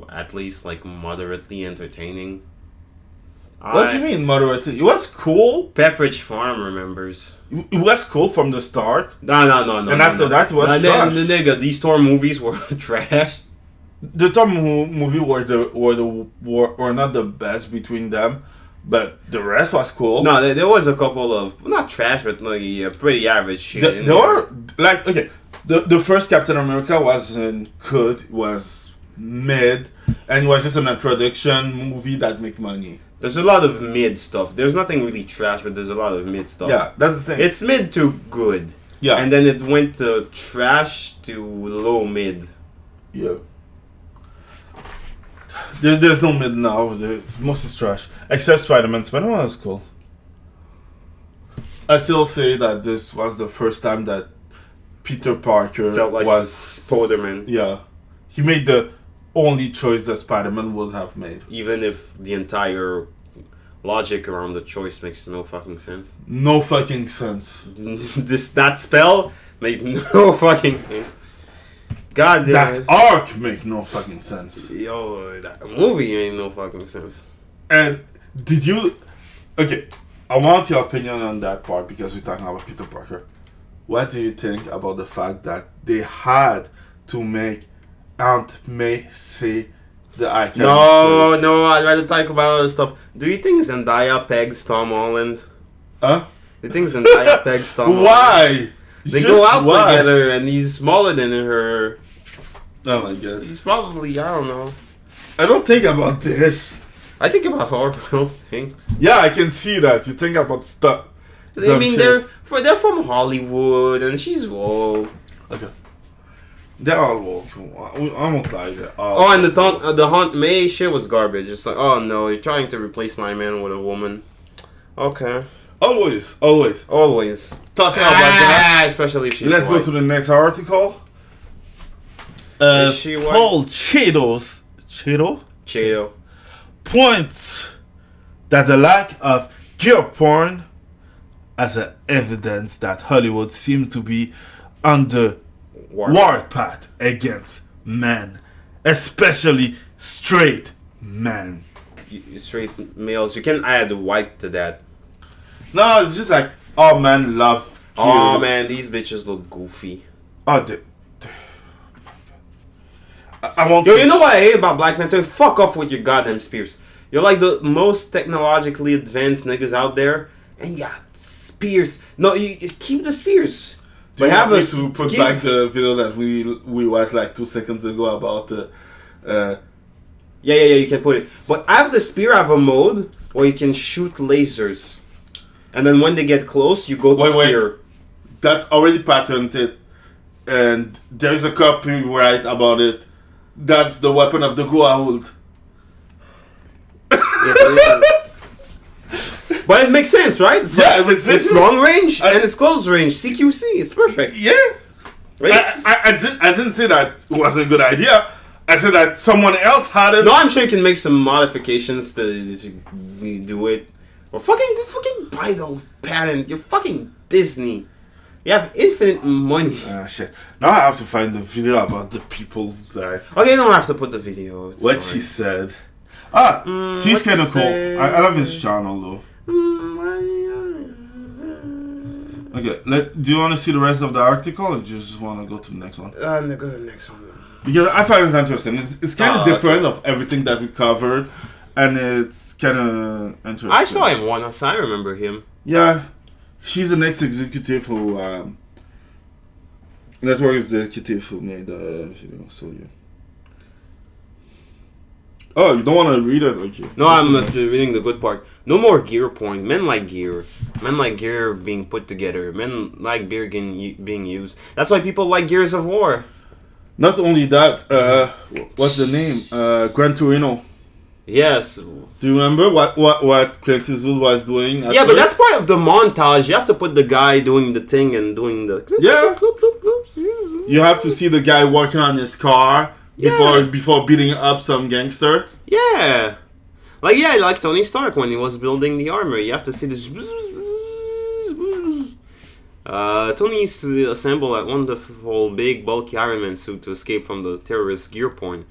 at least like moderately entertaining? What do you mean moderately? It was cool. Pepperidge Farm remembers. It was cool from the start. No. And after that, it was trash. Nigga, these Thor movies were trash. The Thor movie were not the best between them, but the rest was cool. No, there was a couple of not trash, but like pretty average shit. There were like okay, the first Captain America wasn't good. It was mid, and it was just an introduction movie that make money. There's a lot of mid stuff. There's nothing really trash, but there's a lot of mid stuff. Yeah, that's the thing. It's mid to good. Yeah. And then it went to trash to low mid. Yeah. There's no mid now. Most is trash. Except Spider-Man. Spider-Man was cool. I still say that this was the first time that Peter Parker felt like was Spider-Man. Yeah. He made the only choice that Spider-Man would have made. Even if the entire logic around the choice makes no fucking sense. No fucking sense. That spell made no fucking sense. God damn. That arc make no fucking sense. Yo, that movie ain't no fucking sense. And did you... Okay, I want your opinion on that part because we're talking about Peter Parker. What do you think about the fact that they had to make Aunt May say the icon? No, I'd rather talk about other stuff. Do you think Zendaya pegs Tom Holland? Huh? Do you think Zendaya pegs Tom Holland? Why? They go out together and he's smaller than her. Oh my god. He's probably, I don't know. I don't think about this. I think about horrible things. Yeah, I can see that. You think about stuff. I mean, they're from Hollywood and she's woke. Okay. They're all woke. I won't lie. And the Aunt May shit was garbage. It's like, oh no, you're trying to replace my man with a woman. Okay. Always. Talking about that. Especially if she's Let's white. go to the next article. Is she white? Paul Cheeto points that the lack of gear porn as a evidence that Hollywood seems to be on the warpath against men, especially straight men. Straight males. You can add white to that. No, it's just like all men love gears. Oh man, these bitches look goofy. Oh, I won't. Yo, you know what I hate about Black Panther? Fuck off with your goddamn spears. You're like the most technologically advanced niggas out there, and you got spears. No, you keep the spears. Do you want me to put back the video that we watched like 2 seconds ago about Yeah, you can put it. But I have the spear. I have a mode where you can shoot lasers, and then when they get close, you go to spear. Wait. That's already patented, and there's a copyright about it. That's the weapon of the Goa'uld. It is. But it makes sense, right? It's long range and it's close range. CQC, it's perfect. Yeah. I didn't say that it wasn't a good idea. I said that someone else had it. No, I'm sure you can make some modifications to do it. Or fucking buy the patent. You're fucking Disney. You have infinite money. Shit. Now I have to find the video about the people that... Okay, you don't have to put the video. It's what fine. She said. He's kind of cool. I love his channel though. Okay, do you want to see the rest of the article or do you just want to go to the next one? Go to the next one. Because I find it interesting. It's kind of different of everything that we covered, and it's kind of interesting. I saw him once. I remember him. Yeah, he's the next executive who network executive who made so yeah. Oh, you don't want to read it? Okay. No, I'm reading the good part. No more gear porn. Men like gear. Men like gear being put together. Men like gear being used. That's why people like Gears of War. Not only that, what's the name? Gran Torino. Yes. Do you remember what Clint Eastwood was doing? Yeah, but that's part of the montage. You have to put the guy doing the thing and doing the... Yeah. You have to see the guy working on his car, before beating up some gangster. Yeah. Like Tony Stark when he was building the armor. You have to see this. Tony used to assemble that wonderful big bulky Iron Man suit to escape from the terrorist gear point.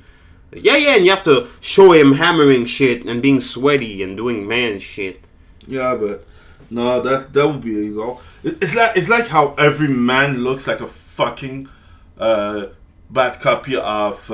And you have to show him hammering shit and being sweaty and doing man shit. Yeah, but no, that would be illegal. It's like how every man looks like a fucking bad copy of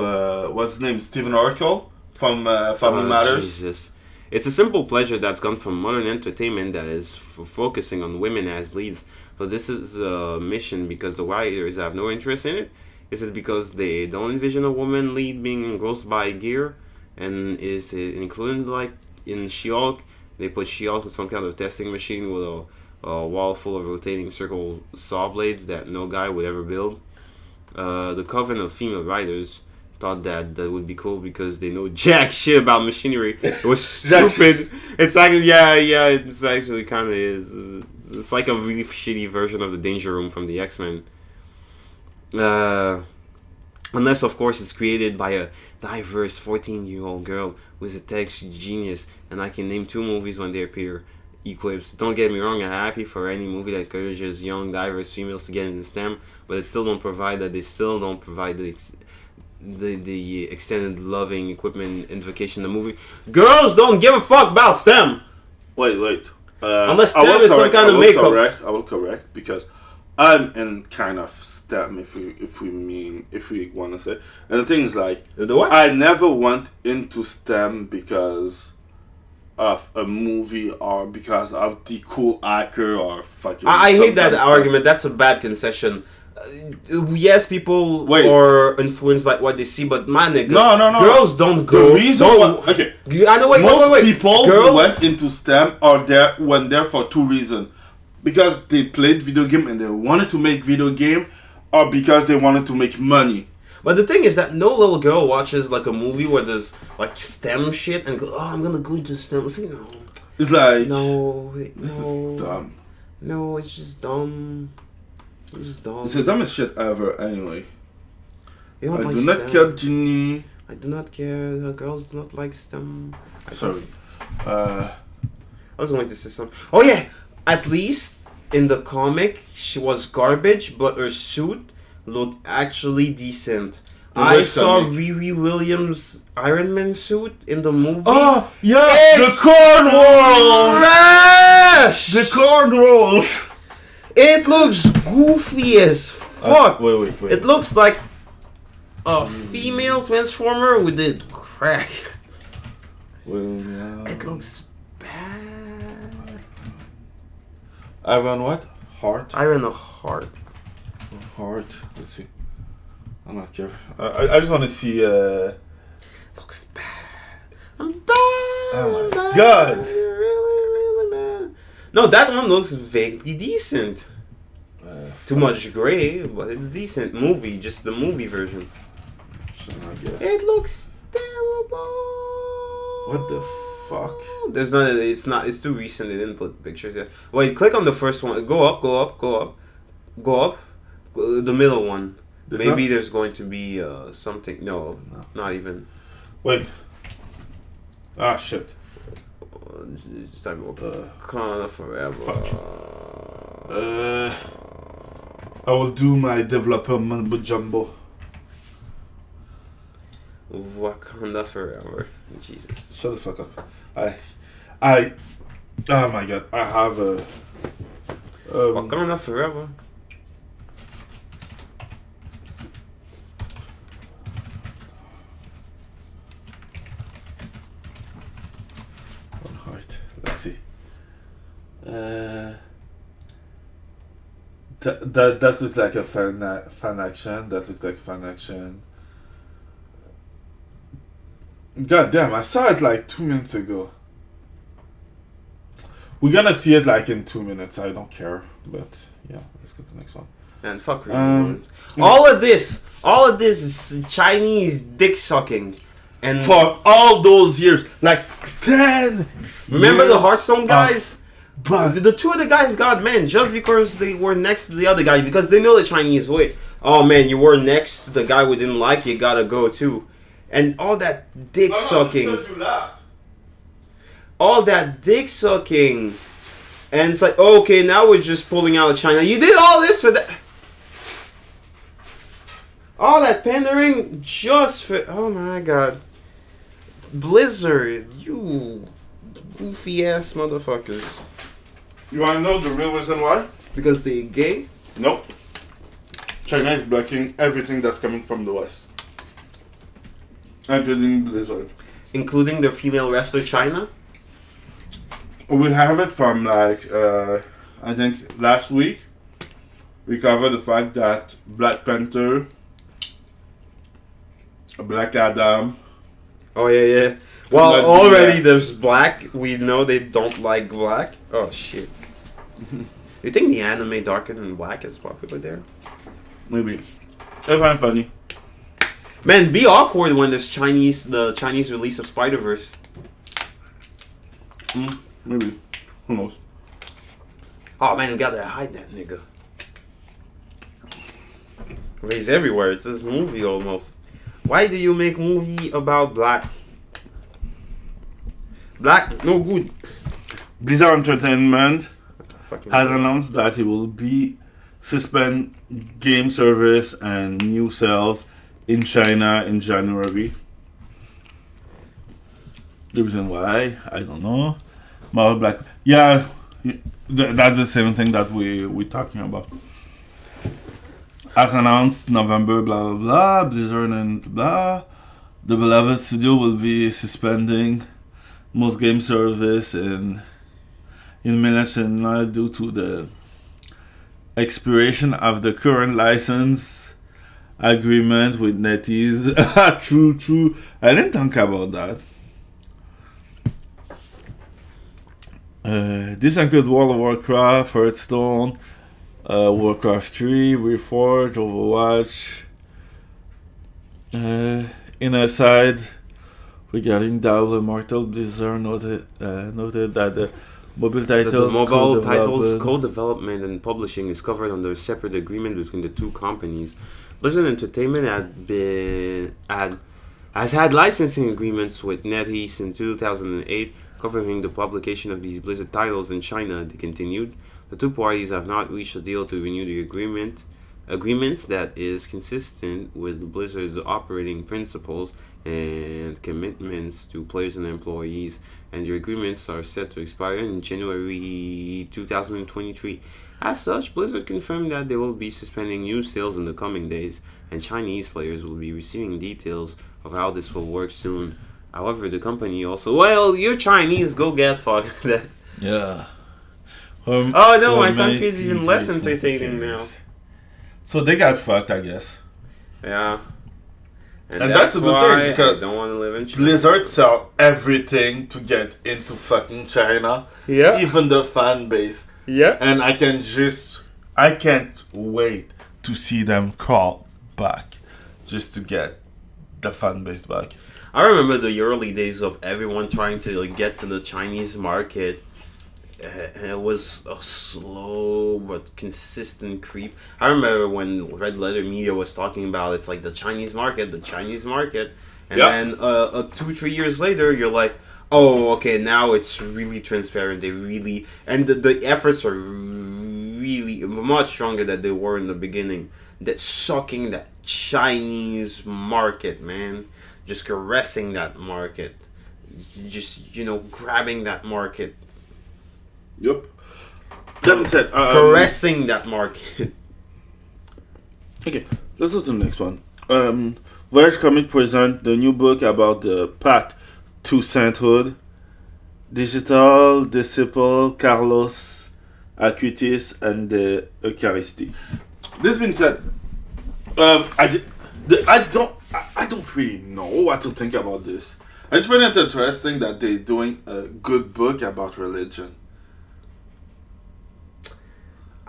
what's his name, Stephen Urkel from Family Matters. Jesus. It's a simple pleasure that's gone from modern entertainment that is focusing on women as leads. So this is a mission because the writers have no interest in it. Is it because they don't envision a woman lead being engrossed by gear? And is it included like in She-Hulk? They put She-Hulk in some kind of testing machine with a wall full of rotating circle saw blades that no guy would ever build. The coven of female writers thought that would be cool because they know jack shit about machinery. It was stupid. It's actually it's actually kind of is. It's like a really shitty version of the Danger Room from the X-Men. Unless, of course, it's created by a diverse 14-year-old girl who's a tech genius, and I can name 2 movies when they appear equipped. Don't get me wrong, I'm happy for any movie that encourages young, diverse females to get into STEM, but it still don't provide that. They still don't provide the extended loving equipment invocation in the movie. Girls don't give a fuck about STEM! Wait. Unless STEM is some kind of makeup. I will correct because I'm in kind of STEM if we want to say. And the thing is like, the what? I never went into STEM because of a movie or because of the cool actor or fucking. I hate that argument. That's a bad concession. Yes, people are influenced by what they see, but man, nigga, no. Girls don't go. The reason okay. I know. Most people who went into STEM went there for 2 reasons: because they played video game and they wanted to make video game, or because they wanted to make money. But the thing is that no little girl watches like a movie where there's like STEM shit and go, I'm gonna go into STEM. It's like, no. It's like this is dumb. No, it's just dumb. It's dumb. It's the dumbest shit ever. Anyway, I do not care, Ginny. I do not care. The girls do not like STEM. Sorry. I was going to say something. Oh yeah, at least in the comic she was garbage, but her suit looked actually decent. I saw Riri Williams' Iron Man suit in the movie. Oh yeah, the cornrows. The cornrows. It looks goofy as fuck. Wait. It looks like a female Transformer with a crack. Well, yeah. It looks bad. Iron what? Heart? Iron Heart. Heart. Let's see. I'm not care. I just want to see. Looks bad. I'm bad. Oh my god. Really bad. No, that one looks vaguely decent. Too much gray, but it's decent. Just the movie version. It looks terrible. What the fuck? It's too recent. They didn't put pictures yet. Wait, click on the first one. Go up. The middle one. Maybe there's going to be something. No, not even. Wait. Ah, shit. Just time Wakanda forever. Fuck. I will do my developer mumbo jumbo. Wakanda forever. Jesus. Shut the fuck up. Oh my god. I have a. Wakanda forever. Let's see. That looks like a fan action. That looks like fan action. God damn! I saw it like 2 minutes ago. We're gonna see it like in 2 minutes. I don't care, but yeah, let's go to the next one. And fuck. All of this is Chinese dick sucking. And for all those years, like 10 remember years the Hearthstone guys? But the 2 other guys got men just because they were next to the other guy because they know the Chinese way. Oh man, you were next to the guy we didn't like. You gotta go too, and all that dick sucking. Because you laughed. All that dick sucking, and it's like, oh, okay, now we're just pulling out of China. You did all this for that. All that pandering just for. Oh my god. Blizzard, you goofy ass motherfuckers. You want to know the real reason why? Because they gay? Nope. China is blocking everything that's coming from the West. Including Blizzard. Including the female wrestler China? We have it from I think last week. We covered the fact that Black Panther, Black Adam. Oh yeah. Well, already there's black. We know they don't like black. Oh shit. You think the anime darker than black is popular there? Maybe. I find funny. Man, be awkward when there's the Chinese release of Spider-Verse. Maybe. Who knows? Oh man, we gotta hide that nigga. He's everywhere. It's this movie almost. Why do you make movie about black? Black, no good. Blizzard Entertainment has Hell. announced that it will be suspend game service and new sales in China in January. The reason why, I don't know. More black. Yeah, that's the same thing that we're talking about. As announced, November, blah blah blah, Blizzard and blah. The beloved studio will be suspending most game service in mainland China due to the expiration of the current license agreement with NetEase. True. I didn't think about that. This includes World of Warcraft, Hearthstone, Warcraft 3, Reforged, Overwatch. In a side regarding Diablo Immortal, Blizzard noted that the mobile title, The mobile titles co-development and publishing is covered under a separate agreement between the two companies. Blizzard Entertainment has had licensing agreements with NetEase in 2008, covering the publication of these Blizzard titles in China. They continued. The two parties have not reached a deal to renew the agreements that is consistent with Blizzard's operating principles and commitments to players and employees, and the agreements are set to expire in January 2023. As such, Blizzard confirmed that they will be suspending new sales in the coming days, and Chinese players will be receiving details of how this will work soon. However, the company also, well, you're Chinese, go get fucked. That. Yeah. Oh no, my country is even less entertaining now. So they got fucked, I guess. Yeah. And that's a good thing, because I don't want to live in China. Blizzard sell everything to get into fucking China. Yeah. Even the fan base. Yeah. And I can't wait to see them crawl back just to get the fan base back. I remember the early days of everyone trying to get to the Chinese market. It was a slow but consistent creep. I remember when Red Letter Media was talking about it's like the Chinese market, and then 2-3 years later, you're like, oh, okay, now it's really transparent. They really, and the efforts are really much stronger than they were in the beginning. That sucking that Chinese market, man, just caressing that market, just grabbing that market. Yep. That said, caressing that market. Okay, let's go to the next one. Voyage Comic present the new book about the path to sainthood. Digital disciple Carlos Acutis and the Eucharisty. This being said, I don't really know what to think about this. I just find it interesting that they're doing a good book about religion.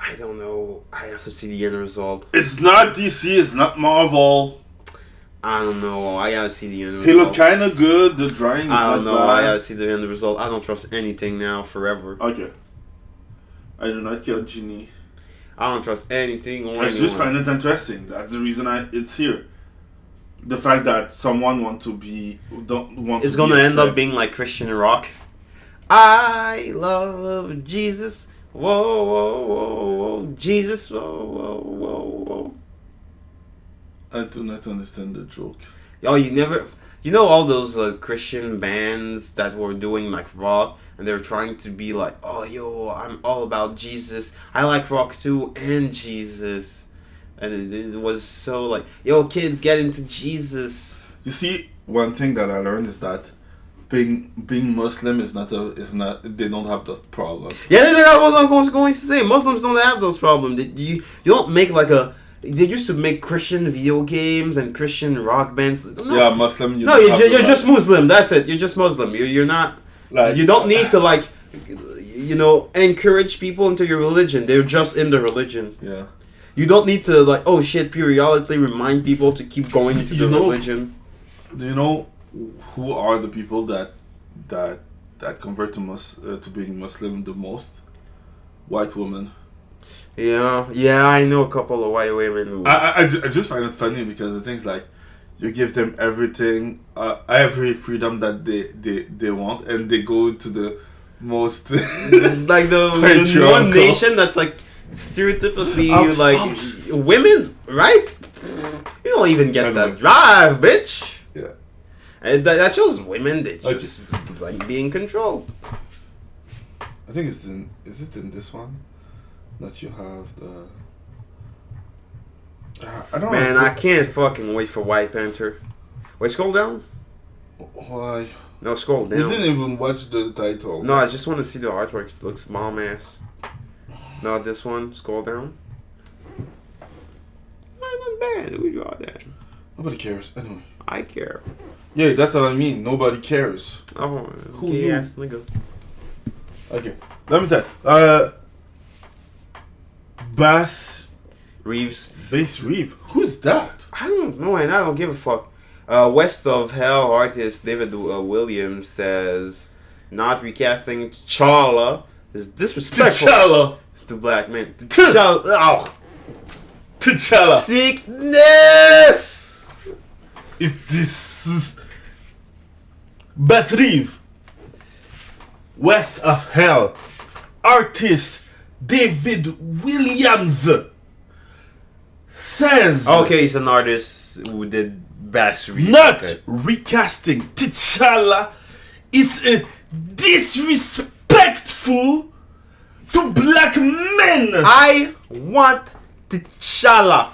I don't know. I have to see the end result. It's not DC, it's not Marvel. I don't know. I gotta see the end result. He looked kind of good. The drawing is I don't not know. bad. I gotta see the end result. I don't trust anything now forever. Okay. I do not kill Genie. I don't trust anything or I just find it interesting. That's the reason it's here. The fact that someone don't want. It's to gonna be end up accept- being like Christian rock. I love Jesus. Whoa, whoa, whoa, whoa, Jesus. Whoa, whoa, whoa, whoa. I do not understand the joke. Oh, you never. You know all those Christian bands that were doing like rock, and they were trying to be like, oh, yo, I'm all about Jesus. I like rock too, and Jesus. And it was so like, yo, kids, get into Jesus. You see, one thing that I learned is that being Muslim is not they don't have that problem. Yeah, that was what I was going to say. Muslims don't have those problems. You don't make like a. They used to make Christian video games and Christian rock bands. No. Yeah, Muslim. No, you're just Muslim. That's it. You're just Muslim. You're not. Like, you don't need to like, encourage people into your religion. They're just in the religion. Yeah. You don't need to like, oh shit, periodically remind people to keep going into the religion. Do you know who are the people that convert to being Muslim the most? White women. Yeah, I know a couple of white women. I just find it funny because the thing's like, you give them everything, every freedom that they want, and they go to the most like the one nation that's like stereotypically women, right? You don't even get that drive, bitch. Yeah, and that shows women they just like being controlled. I think is it in this one that you have the. I don't. Man, I can't fucking wait for White Panther. Wait, scroll down. Why? No, scroll down. We didn't even watch the title. No, I just want to see the artwork. It looks bomb ass. No, this one. Scroll down. Not bad. Who draw that? Nobody cares anyway. I care. Yeah, that's what I mean. Nobody cares. Oh, Who gay you? ass nigga. Okay, let me tell. Bass Reeve. Who's that? I don't know, and I don't give a fuck. West of Hell artist David Williams says, not recasting T'Challa is disrespectful to black men. T'Challa. Sickness! Is this Bass Reeve? West of Hell artist David Williams says, okay, he's an artist who did Bass Reeve. Not recasting T'Challa is disrespectful to black men. I want T'Challa.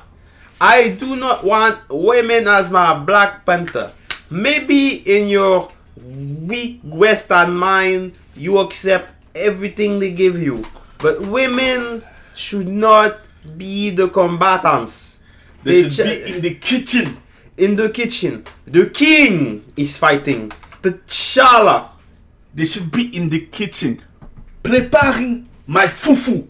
I do not want women as my Black Panther. Maybe in your weak Western mind, you accept everything they give you. But women should not be the combatants. They should be in the kitchen. In the kitchen. The king is fighting. T'Challa. They should be in the kitchen, preparing my fufu.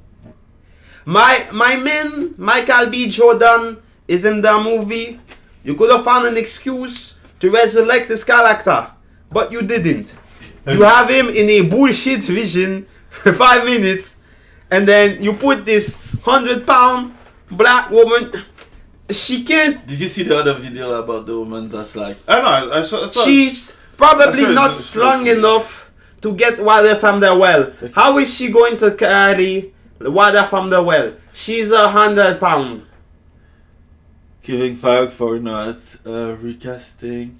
My man, Michael B. Jordan, is in the movie. You could have found an excuse to resurrect this character, but you didn't. You have him in a bullshit vision for 5 minutes, and then you put this 100-pound black woman. She can't. Did you see the other video about the woman that's like, I know, I saw She's probably not strong enough to get water from the well. How is she going to carry water from the well? She's 100 pounds. Giving fire for not recasting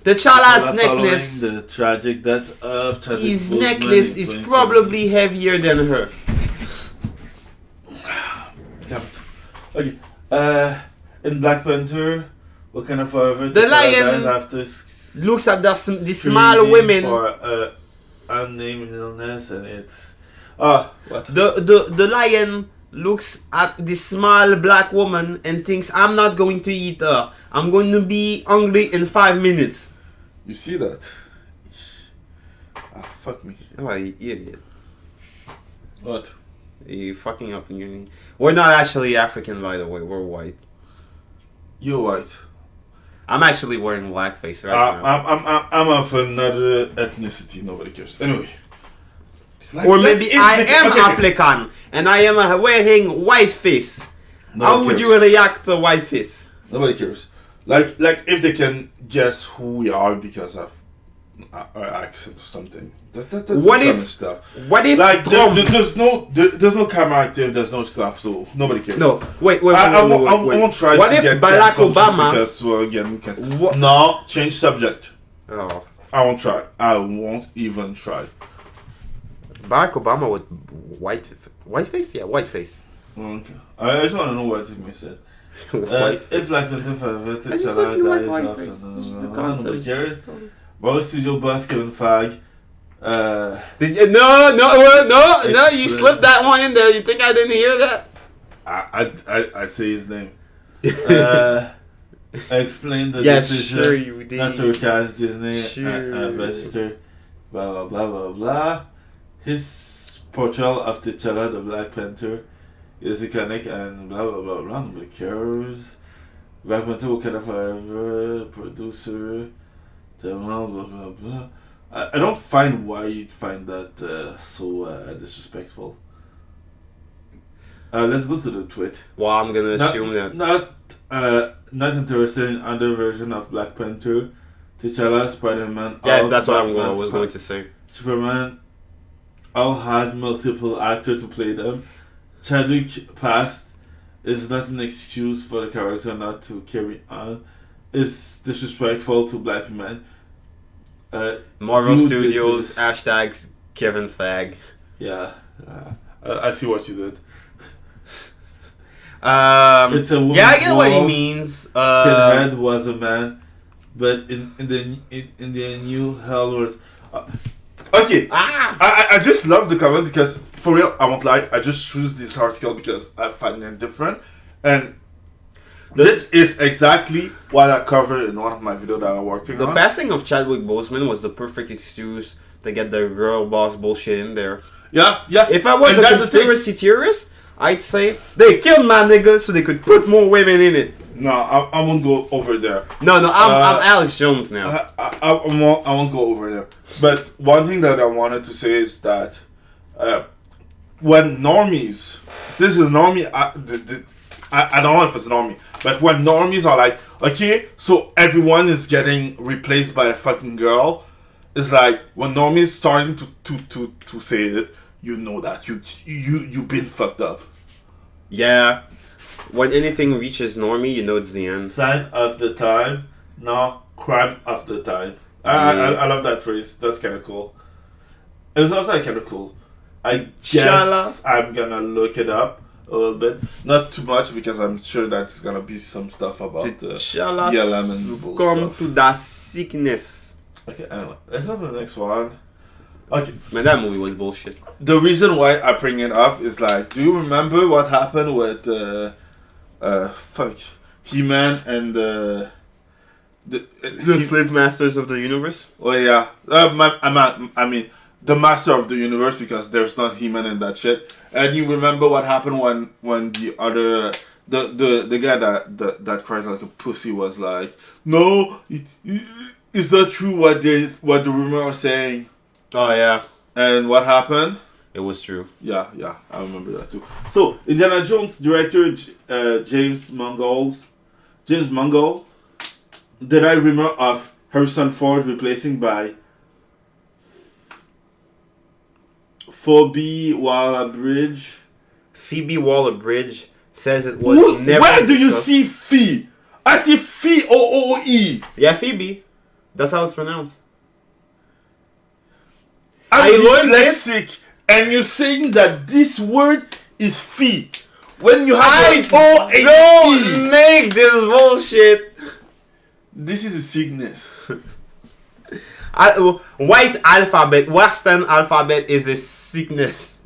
T'Challa's necklace. The tragic death of Chadwick His Boseman necklace is probably heavier than her. Okay. In Black Panther, what kind of forever the lion looks at the small women for unnamed illness, and it's what the lion looks at the small black woman and thinks, I'm not going to eat her. I'm going to be hungry in 5 minutes. You see that? Ah, fuck me. Oh, you idiot. What? You fucking up in your knee. We're not actually African, by the way. We're white. You're white. I'm actually wearing blackface right now. I'm of another ethnicity. Nobody cares. Anyway. Or maybe if I they- am okay. African and I am wearing white face. How would you react to white face? Nobody cares. Like if they can guess who we are because of our accent or something. That's What the kind if- of stuff. What if Like Trump... there's no camera active. There's no stuff. So nobody cares. No, wait. I won't try What to if get Barack cancelled just Obama... because again we can't. What- No, change subject. Oh. I won't try. I won't even try. Barack Obama with white face? Yeah, white face. Okay. I just want to know what he said. White face. It's like 25 I just thought you like white face. It's just a concept. Nobody cares. Bro, studio boss Kevin Fag. Did you, no, you slipped that one in there. You think I didn't hear that? I say his name. Explain the Yes, decision sure you did. not to recast Disney Sure. investor. Blah blah blah blah blah. His portrayal of T'Challa, the Black Panther, is iconic and blah blah blah blah. Nobody cares. Black Panther Wakanda Forever. Producer. Blah blah blah blah. I don't find why you'd find that so disrespectful. Let's go to the tweet. Well, I'm gonna assume that. Not interested in other version of Black Panther, T'Challa, Spider-Man. Yes, all that's what Batman, was going to say. Superman all had multiple actors to play them. Chadwick past is not an excuse for the character not to carry on. It's disrespectful to black men. Marvel you did Studios, this. hashtags Kevin Fag. Yeah, I see what you did. It's a woman's yeah, I get what he world. means. Pinhead was a man, but in the new Hellworth. Okay, I just love the comment because for real, I won't lie. I just choose this article because I find it different, and this is exactly what I covered in one of my videos that I'm working The on. passing of Chadwick Boseman was the perfect excuse to get the girl boss bullshit in there. Yeah. If I was And a that's the thing. conspiracy theorist, I'd say they killed my nigga so they could put more women in it. No, I won't go over there. No, I'm Alex Jones now. I won't go over there. But one thing that I wanted to say is that when normies, this is a normie. I don't know if it's a normie, but when normies are like, okay, so everyone is getting replaced by a fucking girl, it's like when normies starting to say it, you know that you've been fucked up. Yeah. When anything reaches normie, you know it's the end. Sign of the time, no crime of the time. I love that phrase. That's kind of cool. It's also kind of cool. I guess I'm gonna look it up a little bit. Not too much because I'm sure that's gonna be some stuff about T'Challa BLM and bull succumb stuff. to that sickness. Okay, anyway, let's go to the next one. Okay, Man, that movie was bullshit. the reason why I bring it up is like, do you remember what happened with He-Man and the Slave Masters of the Universe? Oh yeah, I mean the Master of the Universe because there's not He-Man in that shit. And you remember what happened when the other the guy that cries like a pussy was like, no, is that true what the rumor was saying? Oh yeah, And what happened? it was true. Yeah, I remember that too. So Indiana Jones director James Mangold, did I rumor of Harrison Ford replacing by Phoebe Waller-Bridge? Phoebe Waller-Bridge says it was never. Where do you discussed. see Fee? I see Fee O-O-E. Yeah, Phoebe. That's how it's pronounced. I'm I learned dyslexic, and you're saying that this word is Fee when you have I O-A-E. don't make this bullshit. This is a sickness. White alphabet, Western alphabet is a sickness.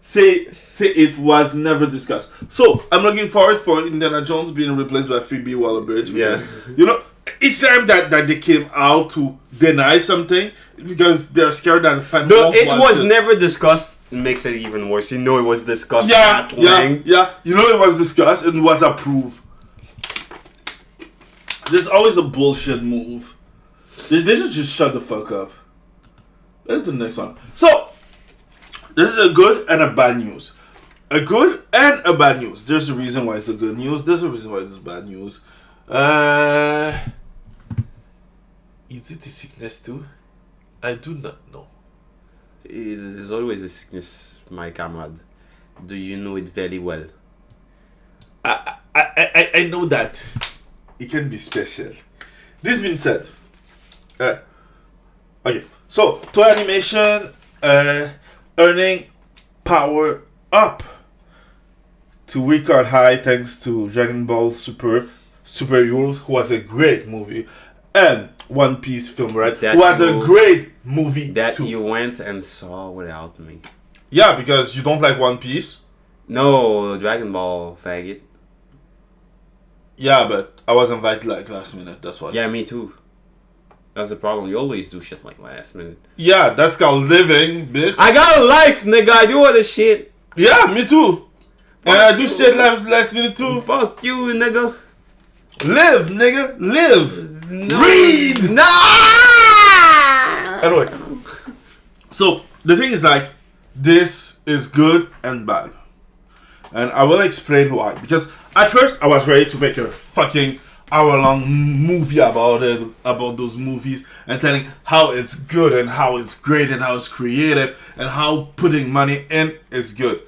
Say it was never discussed. So I'm looking forward for Indiana Jones being replaced by Phoebe Waller-Bridge because you know each time that they came out to deny something because they're scared that fans No, won't it watch was never discussed. Makes it even worse. You know it was discussed. Yeah. at length. You know it was discussed and was approved. There's always a bullshit move. They should just shut the fuck up. Let's do the next one. So This is a good and a bad news. A good and a bad news. There's a reason why it's a good news. There's a reason why it's bad news. You did the sickness too? I do not know. It is always a sickness, my comrade. Do you know it very well? I know that it can be special. This being said, okay. So Toei Animation earning power up to record high thanks to Dragon Ball Super Heroes, who was a great movie, and One Piece film, right? Who was a great movie that too. You went and saw without me. Yeah, because you don't like One Piece. No, Dragon Ball, faggot. Yeah, but I was invited like last minute. That's why. Yeah, me too. That's the problem. You always do shit like last minute. Yeah, that's called living, bitch. I got a life, nigga. I do other shit. Yeah, me too. And I do shit last minute too. Fuck you, nigga. Live, nigga. Live. No. Read. No. Anyway. So, the thing is like, this is good and bad. And I will explain why. Because at first, I was ready to make a fucking hour-long movie about it, about those movies, and telling how it's good and how it's great and how it's creative and how putting money in is good.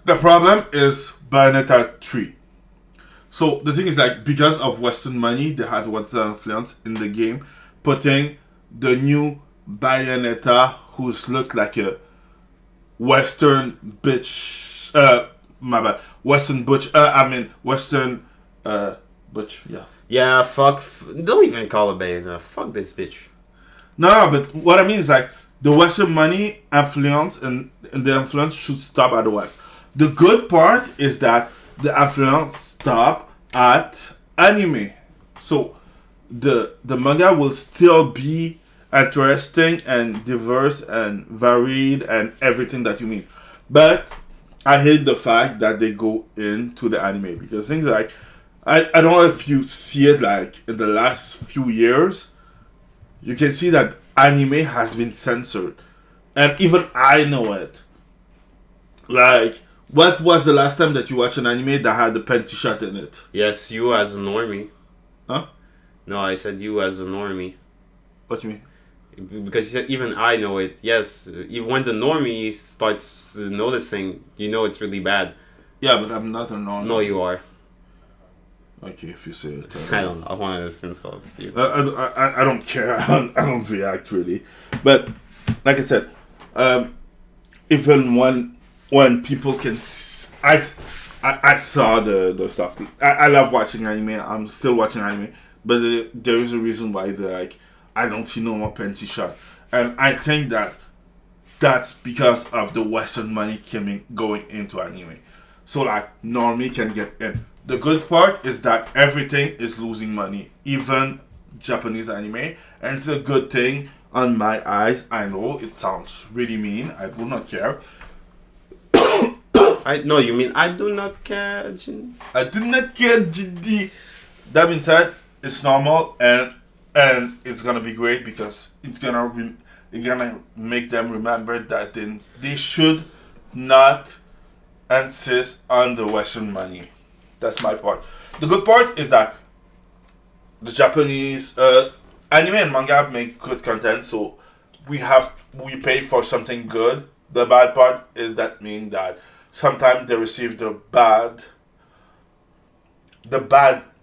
The problem is Bayonetta 3. So the thing is like, because of Western money, they had Western influence in the game, putting the new Bayonetta, who looks like a Western bitch, my bad, Western butch, Western, butch, yeah. Yeah, fuck, don't even call it Bayonetta. Fuck this bitch. No, but what I mean is like, the Western money influence and the influence should stop at the West. The good part is that the influence stop at anime. So the manga will still be interesting and diverse and varied and everything that you need. But I hate the fact that they go into the anime, because things like, I don't know if you see it like in the last few years, you can see that anime has been censored. And even I know it. Like, what was the last time that you watched an anime that had the panty shot in it? Yes, you as a normie. Huh? No, I said you as a normie. What do you mean? Because you said even I know it. Yes, even when the normie starts noticing, you know it's really bad. Yeah, but I'm not a normal. No, you are. Okay, if you say it. I don't know. I wanted to insult you. I don't care. I don't react really. But like I said, even when people can, I saw the stuff. I love watching anime. I'm still watching anime, but there is a reason why they're like, I don't see no more panty shot, and I think that's because of the Western money going into anime. So like normally can get in. The good part is that everything is losing money, even Japanese anime, and it's a good thing on my eyes. I know it sounds really mean. I do not care. You mean I do not care, Jin? I do not care, GD. That being said, it's normal and it's gonna be great, because it's gonna make them remember that they should not insist on the Western money. That's my part. The good part is that the Japanese anime and manga make good content, so we pay for something good. The bad part is that mean that sometimes they receive the bad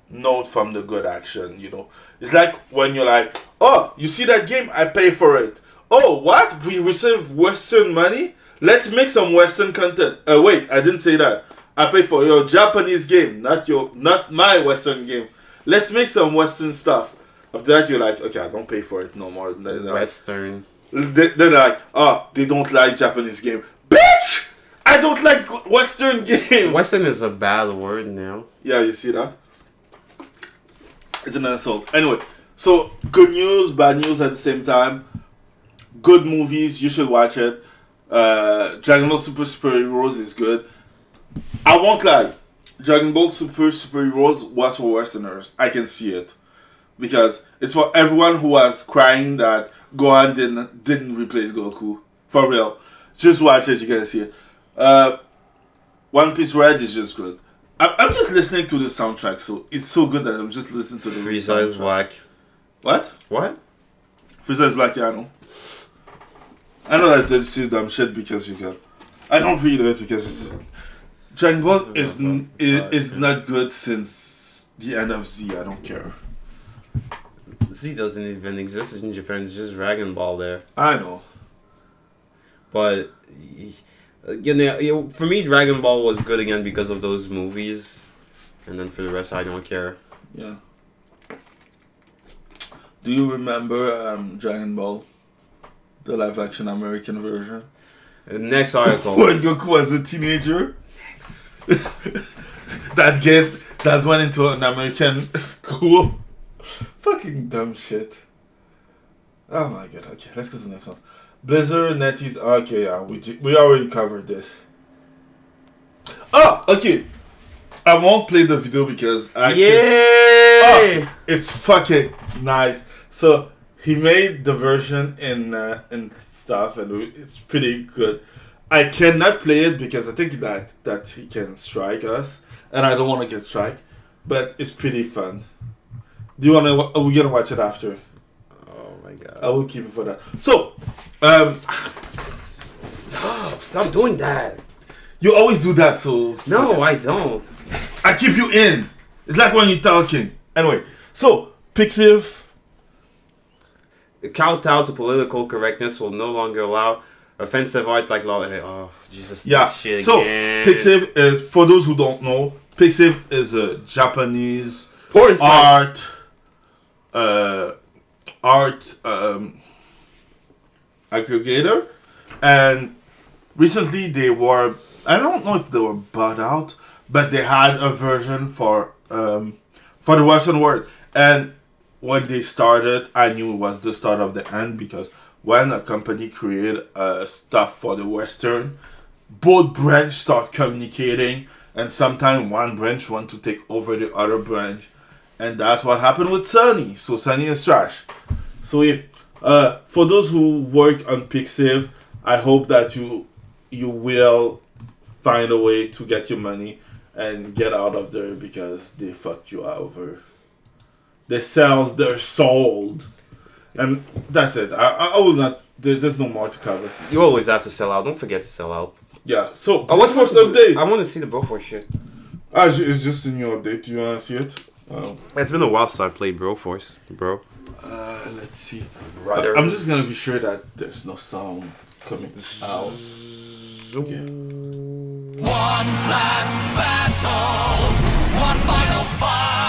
note from the good action, you know. It's like when you're like, oh, you see that game? I pay for it. Oh, what? We receive Western money? Let's make some Western content. Wait, I didn't say that. I pay for your Japanese game, not my Western game. Let's make some Western stuff. After that, you're like, okay, I don't pay for it no more. Western. They're like, oh, they don't like Japanese game. Bitch! I don't like Western game. Western is a bad word now. Yeah, you see that? It's an insult. Anyway, so good news, bad news at the same time. Good movies, you should watch it. Dragon Ball Super Heroes is good. I won't lie. Dragon Ball Super Heroes was for Westerners. I can see it. Because it's for everyone who was crying that Gohan didn't replace Goku. For real. Just watch it. You can see it. One Piece Red is just good. I'm just listening to the soundtrack, so it's so good that I'm just listening to the Frieza is whack. What? What? Frieza is black, yeah, I know. I know that this is dumb shit because you can. I don't read it because it's... Dragon Ball is not good since the end of Z. I don't care. Z doesn't even exist in Japan. It's just Dragon Ball there. I know. But for me, Dragon Ball was good again because of those movies, and then for the rest, I don't care. Yeah. Do you remember Dragon Ball, the live-action American version? Next article. When Goku was a teenager. that went into an American school. Fucking dumb shit. Oh my god. Okay, let's go to the next one. Blizzard, NetEase. Okay, yeah, we already covered this. Oh, okay. I won't play the video because it's fucking nice. So he made the version in stuff, and it's pretty good. I cannot play it because I think that he can strike us, and I don't want to get strike. But it's pretty fun. Do you want to? Are we gonna watch it after? Oh my god! I will keep it for that. So, stop doing that. You always do that, so no, I don't. I keep you in. It's like when you're talking. Anyway, so Pixiv. Kowtow to political correctness will no longer allow offensive art like law. Oh, Jesus. Yeah. Shit So again. Pixiv is, for those who don't know, Pixiv is a Japanese art aggregator, and recently they were, I don't know if they were bought out, but they had a version for the Western world. And when they started, I knew it was the start of the end, because when a company created stuff for the Western, both branches start communicating, and sometimes one branch want to take over the other branch, and that's what happened with Sunny. So Sunny is trash. So for those who work on Pixiv, I hope that you will find a way to get your money and get out of there, because they fucked you over. They sell, they're sold. And that's it. I will not, there's no more to cover. You always have to sell out. Don't forget to sell out. Yeah, so what's first update? I want to see the Broforce shit. It's just a new update. Do you want to see it? It's been a while since I played Broforce, bro. Let's see. Right. I'm just going to be sure that there's no sound coming out. Okay. One last battle, one final fight.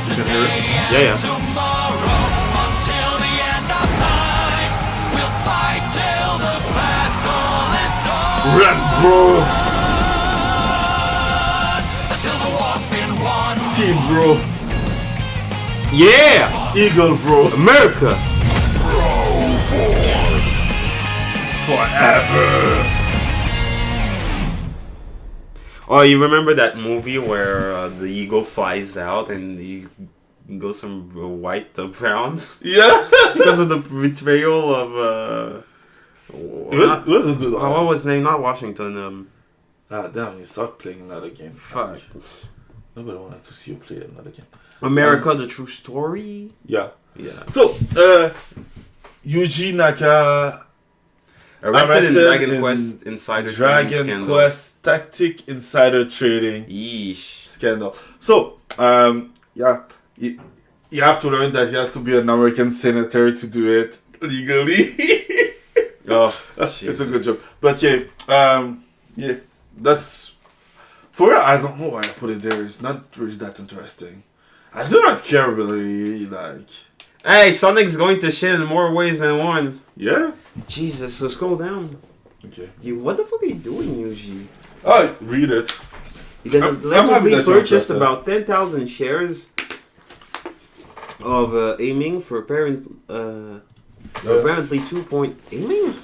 Today and tomorrow, until the end of time. We'll fight till the battle is done. Red, bro. Until the war's been won. Team, bro. Yeah! Eagle, bro. America! Forever. Oh, you remember that movie where the eagle flies out and he goes from white to brown? Yeah. Because of the betrayal of... It was a good one. what was his name? Not Washington. Damn, you start playing another game. Fuck. Nobody wanted to see you play another game. America, the True Story? Yeah. Yeah. So, Yuji Naka... Arrested in Dragon Quest Insider Trading Dragon Scandal. Quest Tactic Insider Trading Yeesh. Scandal. So, yeah, you have to learn that he has to be an American senator to do it legally. Oh, it's a good job. But yeah, yeah, that's for real. I don't know why I put it there. It's not really that interesting. I do not care really. Like, hey, Sonic's going to shit in more ways than one. yeah. Jesus, so scroll down. Okay. What the fuck are you doing, Yuji? Oh, read it. You then I'm happy allegedly that you're purchased interested. about 10,000 shares of aiming for apparently 2. Aiming?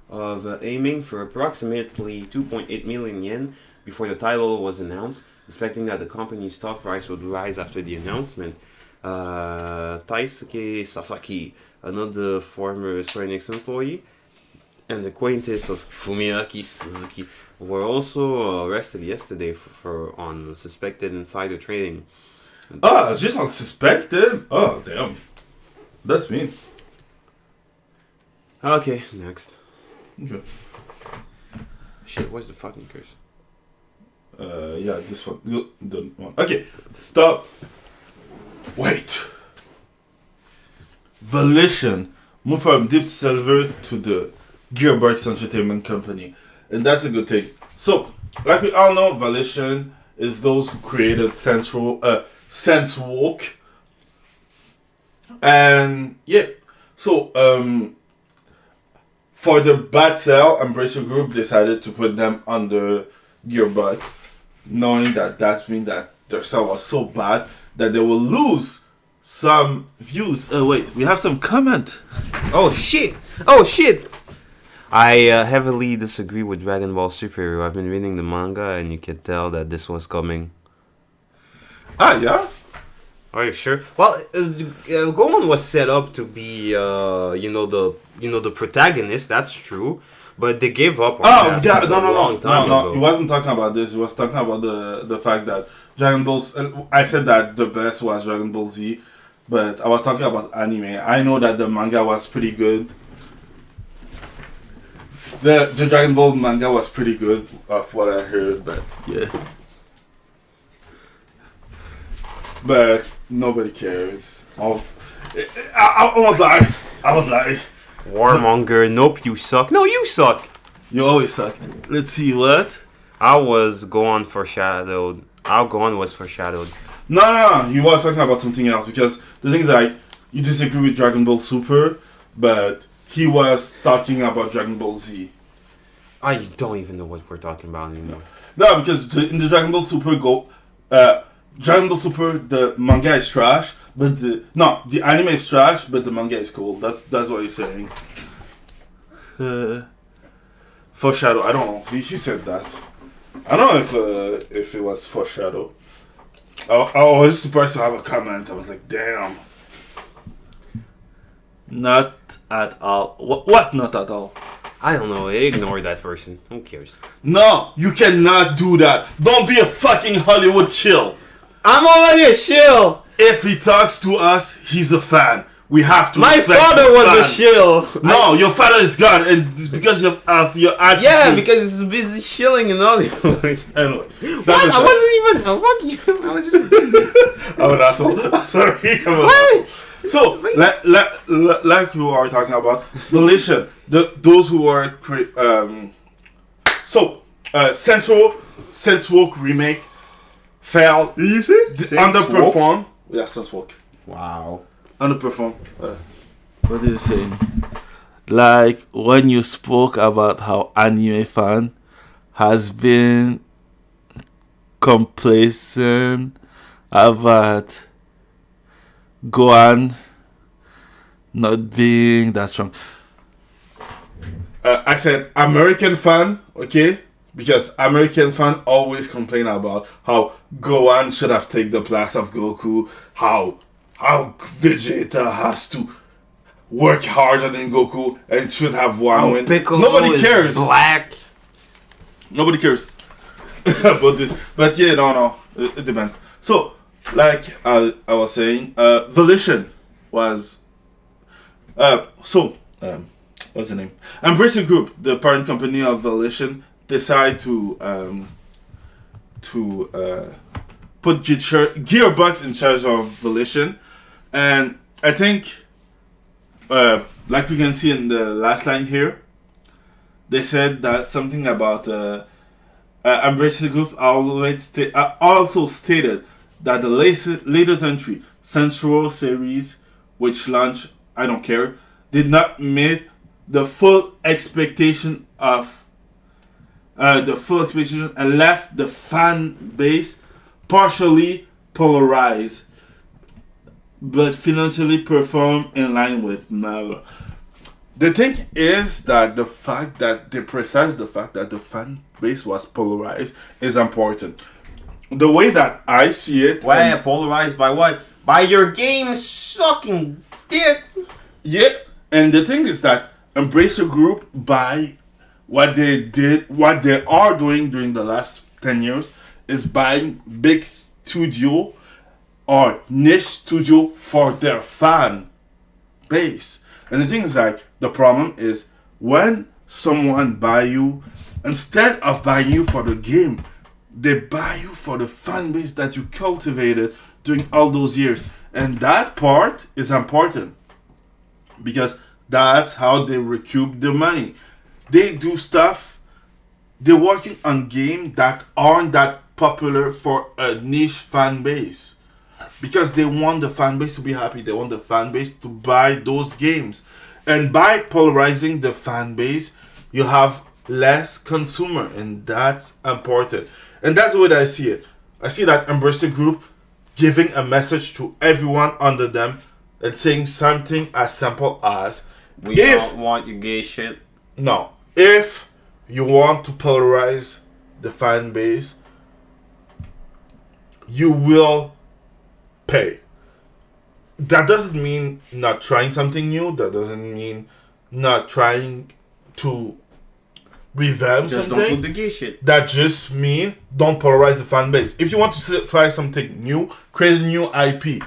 Of aiming for approximately 2.8 million yen before the title was announced, expecting that the company's stock price would rise after the announcement. Taisuke Sasaki, another former Square Enix employee, and acquaintance of Fumiaki Suzuki were also arrested yesterday for on suspected insider trading. Just on suspected? Oh, damn. That's mean. Okay, next. Okay. Shit, where's the fucking curse? Yeah, this one. The one. Okay, stop. Wait. Volition moved from Deep Silver to the Gearbox Entertainment Company. And that's a good thing. So, like we all know, Volition is those who created Sense Walk. And yeah. So, for the bad sale, Embracer Group decided to put them under Gearbox, knowing that means that their sale was so bad that they will lose some views. Wait, we have some comment. Oh shit! Oh shit! I heavily disagree with Dragon Ball Superhero. I've been reading the manga and you can tell that this was coming. Ah, yeah? Are you sure? Well, Gohan was set up to be, the protagonist. That's true, but they gave up on that. Yeah, a long time no. ago. He wasn't talking about this. He was talking about the fact that Dragon Ball's. I said that the best was Dragon Ball Z, but I was talking about anime. I know that the manga was pretty good. The Dragon Ball manga was pretty good, of what I heard, but yeah. But nobody cares. I won't lie. I was like, Warmonger, nope, you suck. No, you suck. you always sucked. Let's see what. I was Gohan foreshadowed. Our Gohan was foreshadowed. No. You was talking about something else because the thing is like you disagree with Dragon Ball Super, but he was talking about Dragon Ball Z. I don't even know what we're talking about anymore. No, because in the Dragon Ball Super Dragon Ball Super, the manga is trash, but the anime is trash, but the manga is cool. That's what he's saying. Foreshadow. I don't know. He said that. I don't know if it was foreshadow. I was surprised to have a comment. I was like, damn. Not at all. What? Not at all. I don't know. Ignore that person. Who cares? No, you cannot do that. Don't be a fucking Hollywood chill. I'm already a shill. If he talks to us, he's a fan. We have to. My respect father the was fan. a shill. No, your father is gone, and it's because of your attitude. Yeah, because he's busy shilling in Hollywood. Anyway, What? I wasn't even. Fuck you. I was just. I'm an asshole. I'm sorry. What? So, like you are talking about, Volition, those who are Sense Walk remake failed. Did you say? Underperformed. Yeah, Sense Walk. Wow. Underperformed. What is he saying? Like when you spoke about how anime fan has been complacent about Gohan not being that strong. I said American fan, okay? Because American fan always complain about how Gohan should have taken the place of Goku, how Vegeta has to work harder than Goku and should have one win. Piccolo Nobody cares. Is black. Nobody cares about this. But yeah, no, it depends. So, like I was saying, Volition was what's the name? Embracer Group, the parent company of Volition, decide to put Gearbox in charge of Volition, and I think, like we can see in the last line here, they said that something about Embracer Group also stated that the latest entry, Central Series, which launched, I don't care, did not meet the full expectation and left the fan base partially polarized, but financially performed in line with Marvel. The thing is that the fact that the fan base was polarized is important. The way that I see it, Why polarized by what? By your game sucking dick. yeah, and the thing is that Embracer Group by what they are doing during the last 10 years is buying big studio or niche studio for their fan base. And the thing is, like, the problem is when someone buy you, instead of buying you for the game, they buy you for the fan base that you cultivated during all those years. And that part is important because that's how they recoup the money. They do stuff, they're working on games that aren't that popular for a niche fan base. Because they want the fan base to be happy. They want the fan base to buy those games. And by polarizing the fan base, you have less consumer. And that's important. And that's the way that I see it. I see that Embracer Group giving a message to everyone under them and saying something as simple as, we don't want your gay shit. No. If you want to polarize the fan base, you will pay. That doesn't mean not trying something new. That doesn't mean not trying to revamp Just something. don't do the gay shit. That just mean don't polarize the fan base. If you want to try something new, create a new IP.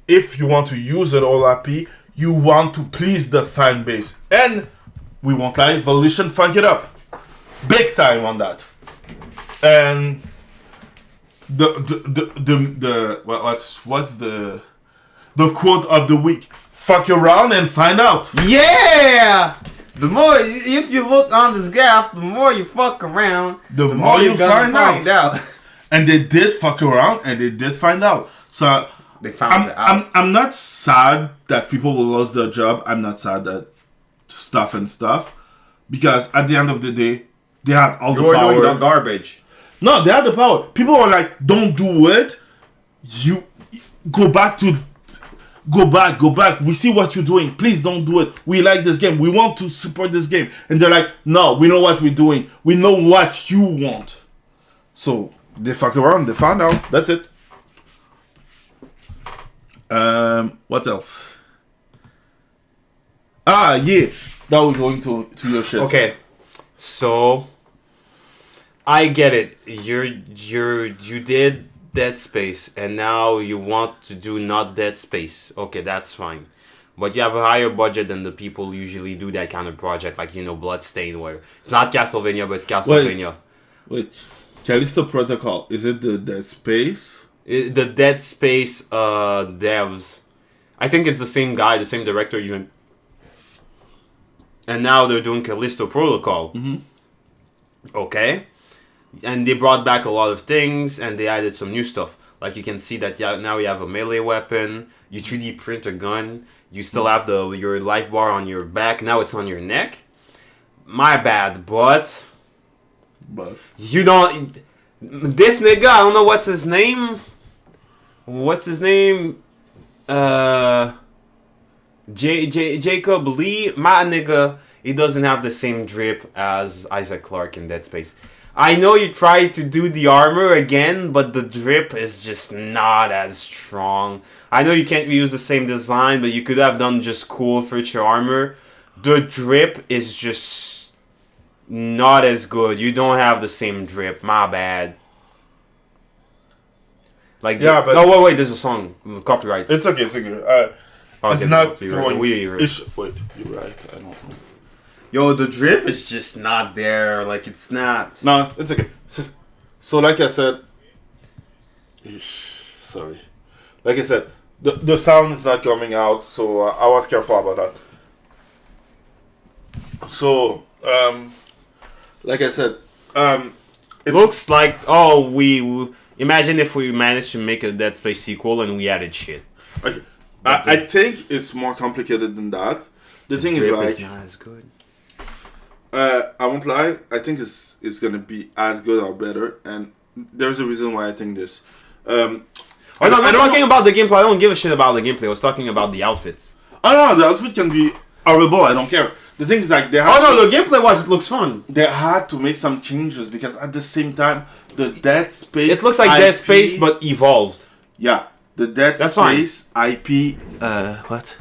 If you want to use an old IP, you want to please the fan base. And we won't lie, Volition fuck it up. Big time on that. And what's the quote of the week? Fuck around and find out. Yeah! The more, if you look on this graph, the more you fuck around, the more you gonna find out. And they did fuck around and they did find out. So They found it out. I'm not sad that people will lose their job. I'm not sad that stuff. Because at the end of the day, they had all the power. You're doing the garbage. No, they had the power. People were like, don't do it. You go back. We see what you're doing. Please don't do it. We like this game. We want to support this game. And they're like, no, we know what we're doing. We know what you want. So they fuck around. They found out. That's it. What else? Yeah. Now we're going to your shit. Okay. So I get it. You did Dead Space and now you want to do not Dead Space. Okay, that's fine. But you have a higher budget than the people usually do that kind of project, like, you know, Bloodstained, where it's not Castlevania, but it's Castlevania. Wait. Callisto Protocol, is it the Dead Space? The Dead Space devs. I think it's the same guy, the same director even. And now they're doing Callisto Protocol. Mm-hmm. Okay. And they brought back a lot of things and they added some new stuff. Like you can see that now you have a melee weapon, you 3D print a gun, you still have your life bar on your back, now it's on your neck. My bad, but you don't... This nigga, I don't know what's his name. Jacob Lee, my nigga, he doesn't have the same drip as Isaac Clarke in Dead Space. I know you tried to do the armor again, but the drip is just not as strong. I know you can't reuse the same design, but you could have done just cool future armor. The drip is just not as good. You don't have the same drip. My bad. Like, yeah, but oh wait, there's a song, copyright. It's okay. It's not throwing. Wait, you're right. I don't know. Yo, the drip is just not there. Like, it's not. No, it's okay. So like I said, sorry. Like I said, the sound is not coming out, so I was careful about that. So, like I said, it looks like, oh, we imagine if we managed to make a Dead Space sequel and we added shit. Okay. I think it's more complicated than that. The thing is, like, it's not as good. I won't lie. I think it's gonna be as good or better, and there's a reason why I think this. I'm not talking about the gameplay. I don't give a shit about the gameplay. I was talking about the outfits. Oh no, the outfit can be horrible. I don't care. The thing is, like, the gameplay wise, it looks fun. They had to make some changes because at the same time, the Dead Space. It looks like Dead Space but evolved. Yeah, the Dead Space IP. What?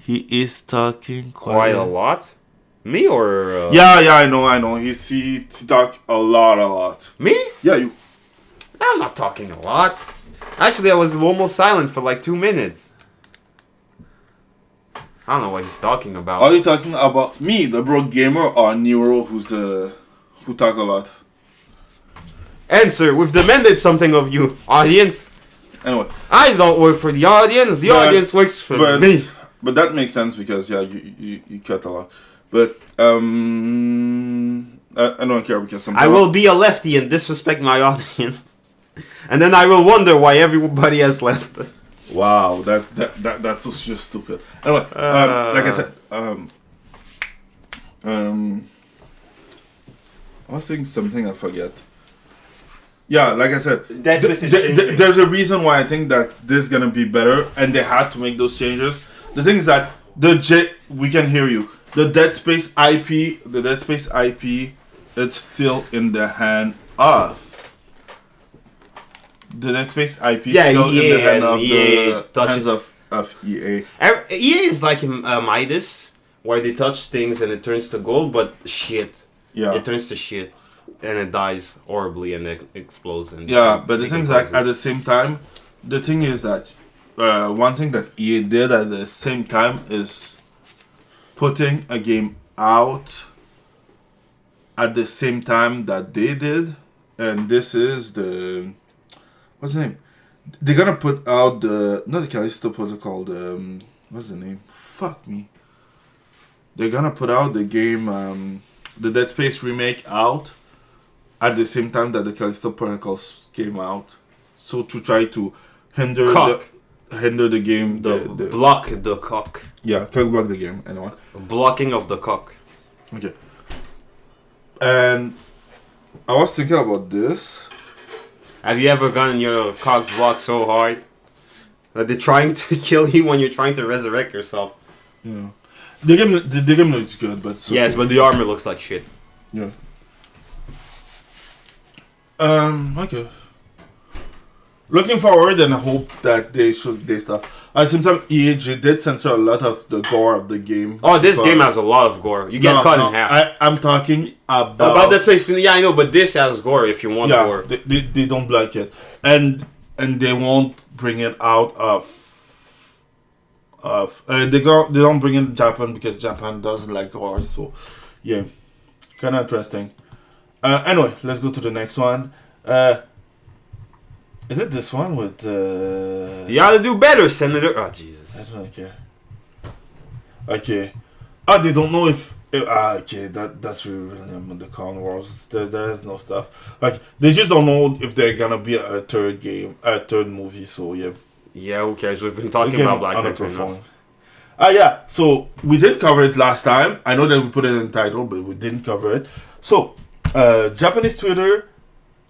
He is talking Quite a lot. Me or Yeah, I know. He talk a lot. me? Yeah, you. I'm not talking a lot. Actually, I was almost silent for like 2 minutes. I don't know what he's talking about. Are you talking about me, the broke gamer, or Nero, who talk a lot? Answer. We've demanded something of you, audience. Anyway, I don't work for the audience. The audience works for me. But that makes sense because you cut a lot. But I don't care because sometimes I will be a lefty and disrespect my audience, and then I will wonder why everybody has left. Wow, that's just stupid. Anyway, like I said, I was saying something I forget. Yeah, like I said, there's a reason why I think that this is gonna be better, and they had to make those changes. The thing is that we can hear you. The Dead Space IP, it's still in the hand of. The Dead Space IP still in the hand of the hands of EA. EA is like Midas, where they touch things and it turns to gold, but shit. Yeah. It turns to shit. And it dies horribly and it explodes. And but the thing is like at the same time, the thing is that one thing that EA did at the same time is putting a game out at the same time that they did, and this is the what's the name? They're gonna put out not the Callisto Protocol. What's the name? Fuck me. They're gonna put out the game, the Dead Space remake out at the same time that the Callisto Protocols came out, so to try to hinder the game, block the cock. Yeah, can block the game anyway. Blocking of the cock. Okay. And I was thinking about this. Have you ever gotten your cock blocked so hard that they're trying to kill you when you're trying to resurrect yourself? Yeah. The game looks good, but yes, but the armor looks like shit. Yeah. Okay. Looking forward, and I hope that they stuff. At the same time, EA did censor a lot of the gore of the game. Oh, this game has a lot of gore. You get cut in half. I'm talking about Dead Space. Yeah, I know, but this has gore if you want gore. They don't like it, and they won't bring it out they don't bring it in Japan because Japan doesn't like gore. So yeah, kind of interesting. Anyway, let's go to the next one. Is it this one with? You gotta do better, Senator. Oh Jesus! I don't care. Okay. Oh, they don't know if. Okay, that's really the Con Wars. There is no stuff. Like they just don't know if they're gonna be a third movie. So yeah. Yeah, who cares? We've been talking about Black Panther enough. Yeah. So we did cover it last time. I know that we put it in the title, but we didn't cover it. So, Japanese Twitter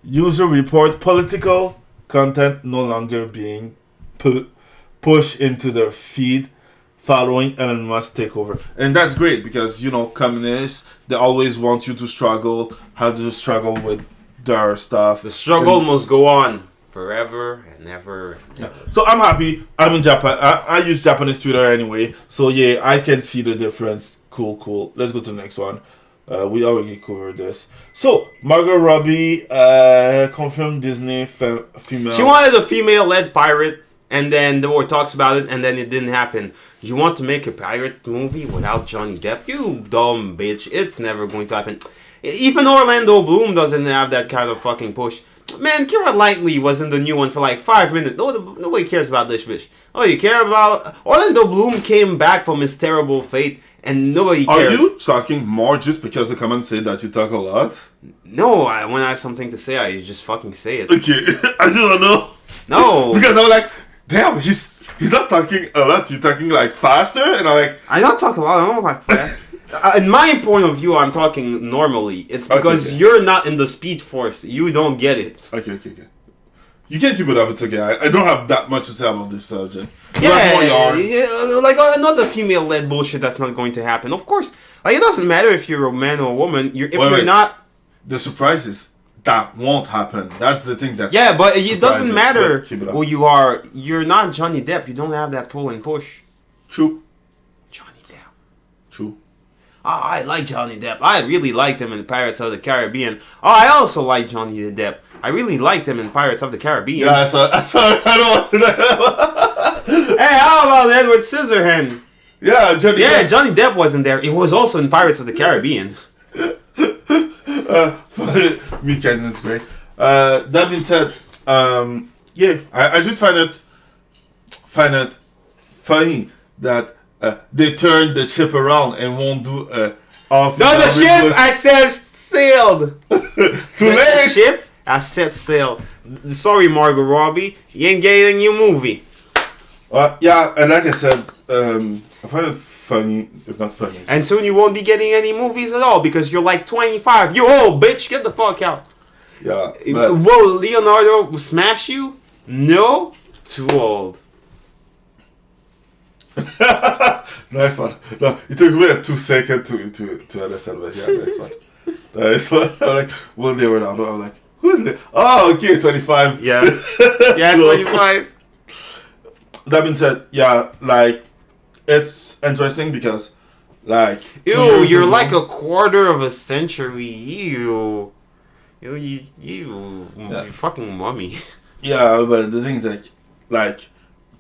user report political content no longer being pushed into their feed following Elon Musk takeover. And that's great because, communists, they always want you to struggle, how to struggle with their stuff. The struggle must go on forever and ever and ever. So I'm happy. I'm in Japan. I use Japanese Twitter anyway. So yeah, I can see the difference. Cool. Let's go to the next one. We already covered this. So, Margot Robbie confirmed Disney female. She wanted a female-led pirate, and then there were talks about it, and then it didn't happen. You want to make a pirate movie without Johnny Depp? You dumb bitch. It's never going to happen. Even Orlando Bloom doesn't have that kind of fucking push. Man, Keira Knightley was in the new one for like 5 minutes. Nobody cares about this bitch. Oh, you care about... Orlando Bloom came back from his terrible fate. And nobody cares. Are you talking more just because the comments say that you talk a lot? No, when I have something to say, I just fucking say it. Okay, I just don't know. No. Because I'm like, damn, he's not talking a lot, you're talking like faster? And I'm like... I don't talk a lot, I don't talk fast. In my point of view, I'm talking normally. It's because you're not in the speed force. You don't get it. Okay. You can keep it up, it's okay. I don't have that much to say about this subject. Not the female-led bullshit that's not going to happen. Of course, it doesn't matter if you're a man or a woman. You're not... The surprise is that won't happen. That's the thing that... Yeah, but it doesn't matter who you are. You're not Johnny Depp. You don't have that pull and push. True. True. I like Johnny Depp. I really liked him in Pirates of the Caribbean. Oh, I also like Johnny Depp. I really liked him in Pirates of the Caribbean. Yeah, I saw it. I don't know. Hey, how about Edward Scissorhands? Yeah, Johnny Yeah, Depp. Johnny Depp wasn't there. He was also in Pirates of the Caribbean. Weekend is great. That being said, yeah, I just find it funny that they turned the ship around and won't do off. No, the ship I said sailed. Too late. The ship I said sailed. Sorry, Margot Robbie, you ain't getting a new movie. Yeah, and like I said, I find it funny. It's not funny. And soon you won't be getting any movies at all because you're like 25. You old bitch, get the fuck out. Yeah. But, Whoa, Leonardo smash you? No, too old. nice one. No, it took me 2 seconds to understand, but yeah, nice one. Nice one. I'm like, well, they were out. I'm like, who is it? Oh, okay, 25. Yeah. Yeah, 25. That being said, yeah, like, it's interesting because, like, Ew, you're like a quarter of a century. You fucking mummy. Yeah, but the thing is, like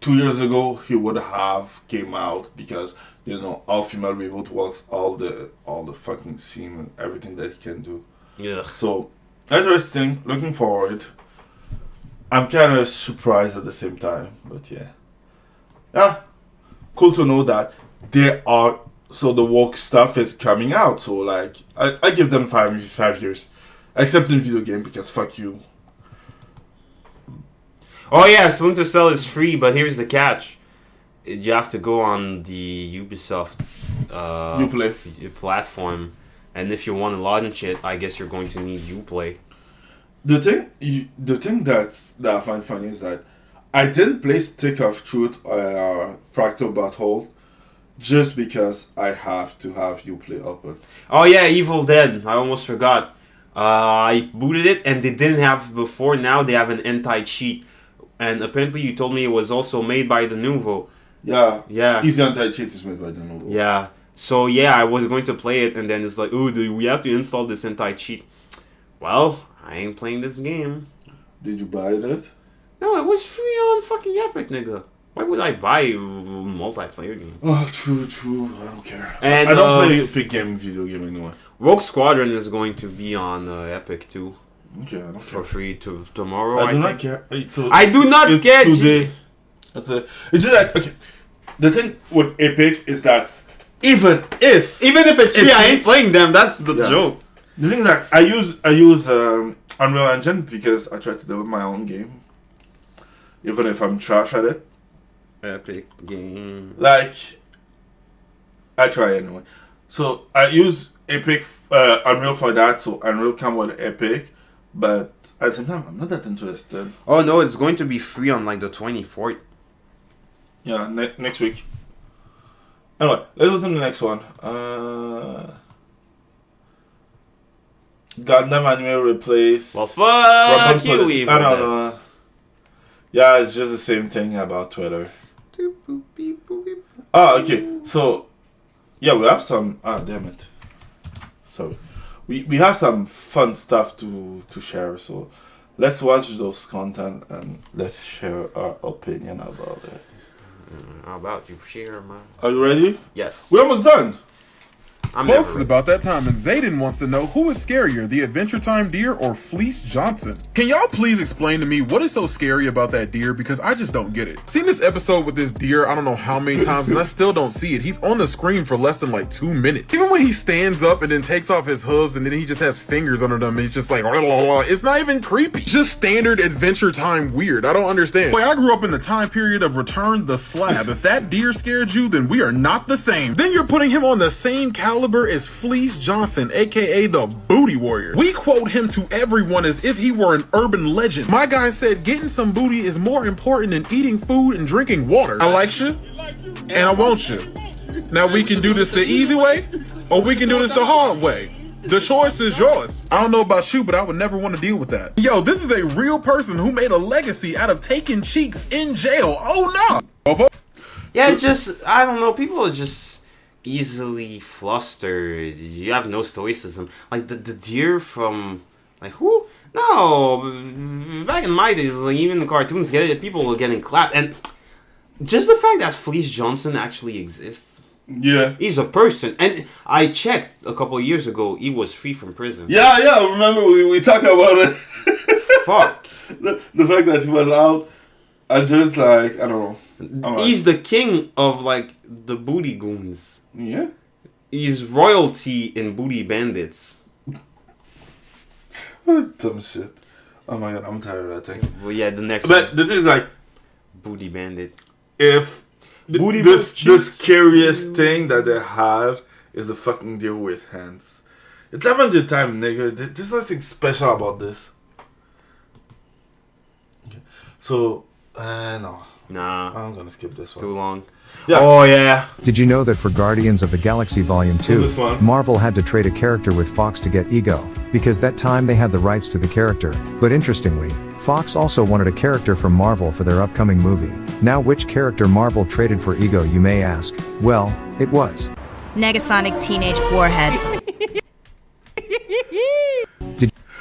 2 years ago, he would have came out because, you know, all female reboot was all the fucking scene and everything that he can do. Yeah. So, interesting, looking forward. I'm kind of surprised at the same time, but yeah. Yeah, cool to know that the woke stuff is coming out. So, like, I give them 5 years. Except in video game, because fuck you. Oh yeah, Splinter Cell is free, but here's the catch. You have to go on the Ubisoft Uplay platform. And if you want to launch it, I guess you're going to need Uplay. The thing that I find funny is that I didn't play Stick of Truth or Fractal Butthole just because I have to have Uplay open. Oh yeah, Evil Dead. I almost forgot. I booted it and they didn't have before. Now they have an anti-cheat. And apparently you told me it was also made by the Nouveau. Yeah. Yeah. Easy anti-cheat is made by the Nouveau. Yeah. So yeah, I was going to play it and then it's like, oh, do we have to install this anti-cheat? Well, I ain't playing this game. Did you buy it? No, it was free on fucking Epic, nigga. Why would I buy a multiplayer game? Oh, true. I don't care. And, I don't play Epic video game anymore. Rogue Squadron is going to be on Epic too. Okay, I don't care. For free tomorrow, I do not think. care. I do not get today. That's it. It's just like, okay. The thing with Epic is that even if it's free, I ain't playing them. That's the joke. The thing is that I use Unreal Engine because I try to develop my own game, even if I'm trash at it. Epic game. Like, I try anyway. So I use Epic Unreal for that. So Unreal come with Epic, but at the same time, I'm not that interested. Oh no, it's going to be free on like the 24th. Yeah, next week. Anyway, let's go to the next one. Gundam anime replace. Well, fuck you, I Evil don't know. Yeah, it's just the same thing about Twitter. Oh, okay. So, yeah, we have some. Ah, damn it. Sorry. We have some fun stuff to share. So, let's watch those content and let's share our opinion about it. How about you share my... Are you ready? Yes. We're almost done. Folks, it's about that time, and Zayden wants to know who is scarier, the Adventure Time deer or Fleece Johnson? Can y'all please explain to me what is so scary about that deer, because I just don't get it. Seen this episode with this deer I don't know how many times, and I still don't see it. He's on the screen for less than like 2 minutes. Even when he stands up and then takes off his hooves and then he just has fingers under them and he's just like, it's not even creepy. Just standard Adventure Time weird. I don't understand. Boy, I grew up in the time period of Return the Slab. If that deer scared you, then we are not the same. Then you're putting him on the same caliber is Fleece Johnson, aka the Booty Warrior. We quote him to everyone as if he were an urban legend. My guy said getting some booty is more important than eating food and drinking water. I like you, and I want you. Now we can do this the easy way, or we can do this the hard way. The choice is yours. I don't know about you, but I would never want to deal with that. Yo, this is a real person who made a legacy out of taking cheeks in jail. Oh no. Yeah, it's just, I don't know, people are just easily flustered. You have no stoicism. Like the deer from like who? No, back in my days, like even the cartoons, people were getting clapped, and just the fact that Fleece Johnson actually exists. Yeah. He's a person, and I checked a couple of years ago. He was free from prison. Yeah. Remember we talked about it. Fuck. The fact that he was out, I just like I don't know. He's the king of like the booty goons. Yeah. He's royalty in Booty Bandits. What dumb shit. Oh my god, I'm tired of that thing. Well, yeah, the next But one. the thing is like, Booty Bandit. if the scariest thing that they had is the fucking deer with hands. It's Avenger time, nigga. There's nothing special about this. Okay. So, no. Nah, I'm gonna skip this one. too long. Yeah. Oh yeah. Did you know that for Guardians of the Galaxy Volume 2, this one. Marvel had to trade a character with Fox to get Ego, because that time they had the rights to the character, but interestingly, Fox also wanted a character from Marvel for their upcoming movie. Now which character Marvel traded for Ego, you may ask? Well, it was Negasonic Teenage Warhead.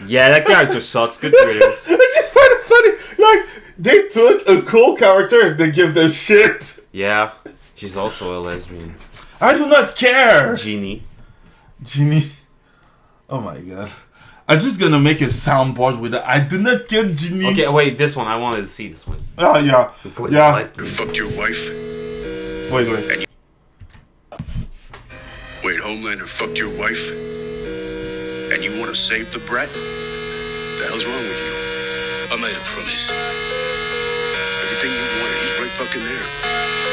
Yeah, that character sucks. Good riddance. I just find it funny. Like, they took a cool character and they give them shit. Yeah, she's also a lesbian. I do not care. Genie. Genie. Oh my god. I'm just gonna make a soundboard with that. I do not get Genie. Okay, wait, this one. I wanted to see this one. Oh, yeah. Put Yeah. like- You fucked your wife? Wait. Wait, Homelander fucked your wife? And you want to save the brat? The hell's wrong with you? I made a promise. Everything you wanted, he's right fucking there.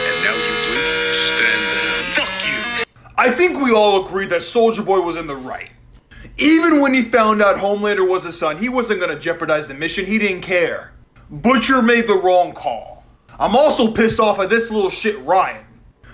And now you blink, stand down. Fuck you! I think we all agree that Soldier Boy was in the right. Even when he found out Homelander was his son, he wasn't gonna jeopardize the mission, he didn't care. Butcher made the wrong call. I'm also pissed off at this little shit Ryan.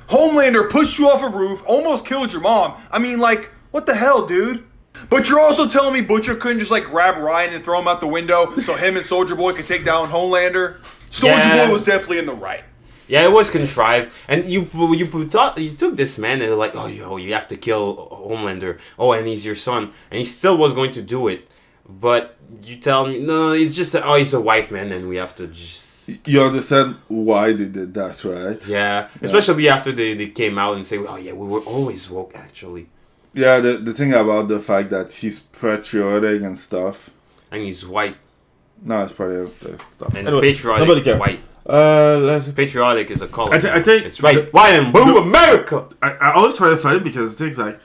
Homelander pushed you off a roof, almost killed your mom. I mean, like, what the hell, dude? But you're also telling me Butcher couldn't just like grab Ryan and throw him out the window so him and Soldier Boy could take down Homelander? Soldier Boy was definitely in the right. Yeah, it was contrived, and you took this man and like, oh, you have to kill Homelander. Oh, and he's your son, and he still was going to do it, but you tell me no, he's just he's a white man, and we have to just. You understand why they did that, right? Yeah, especially after they came out and say, oh yeah, we were always woke actually. Yeah, the thing about the fact that he's patriotic and stuff. And he's white. No, it's probably stuff. And Anyway, patriotic nobody cares. white. Let's. Patriotic is a color. I think it's right. White and blue America. I always find it funny because things like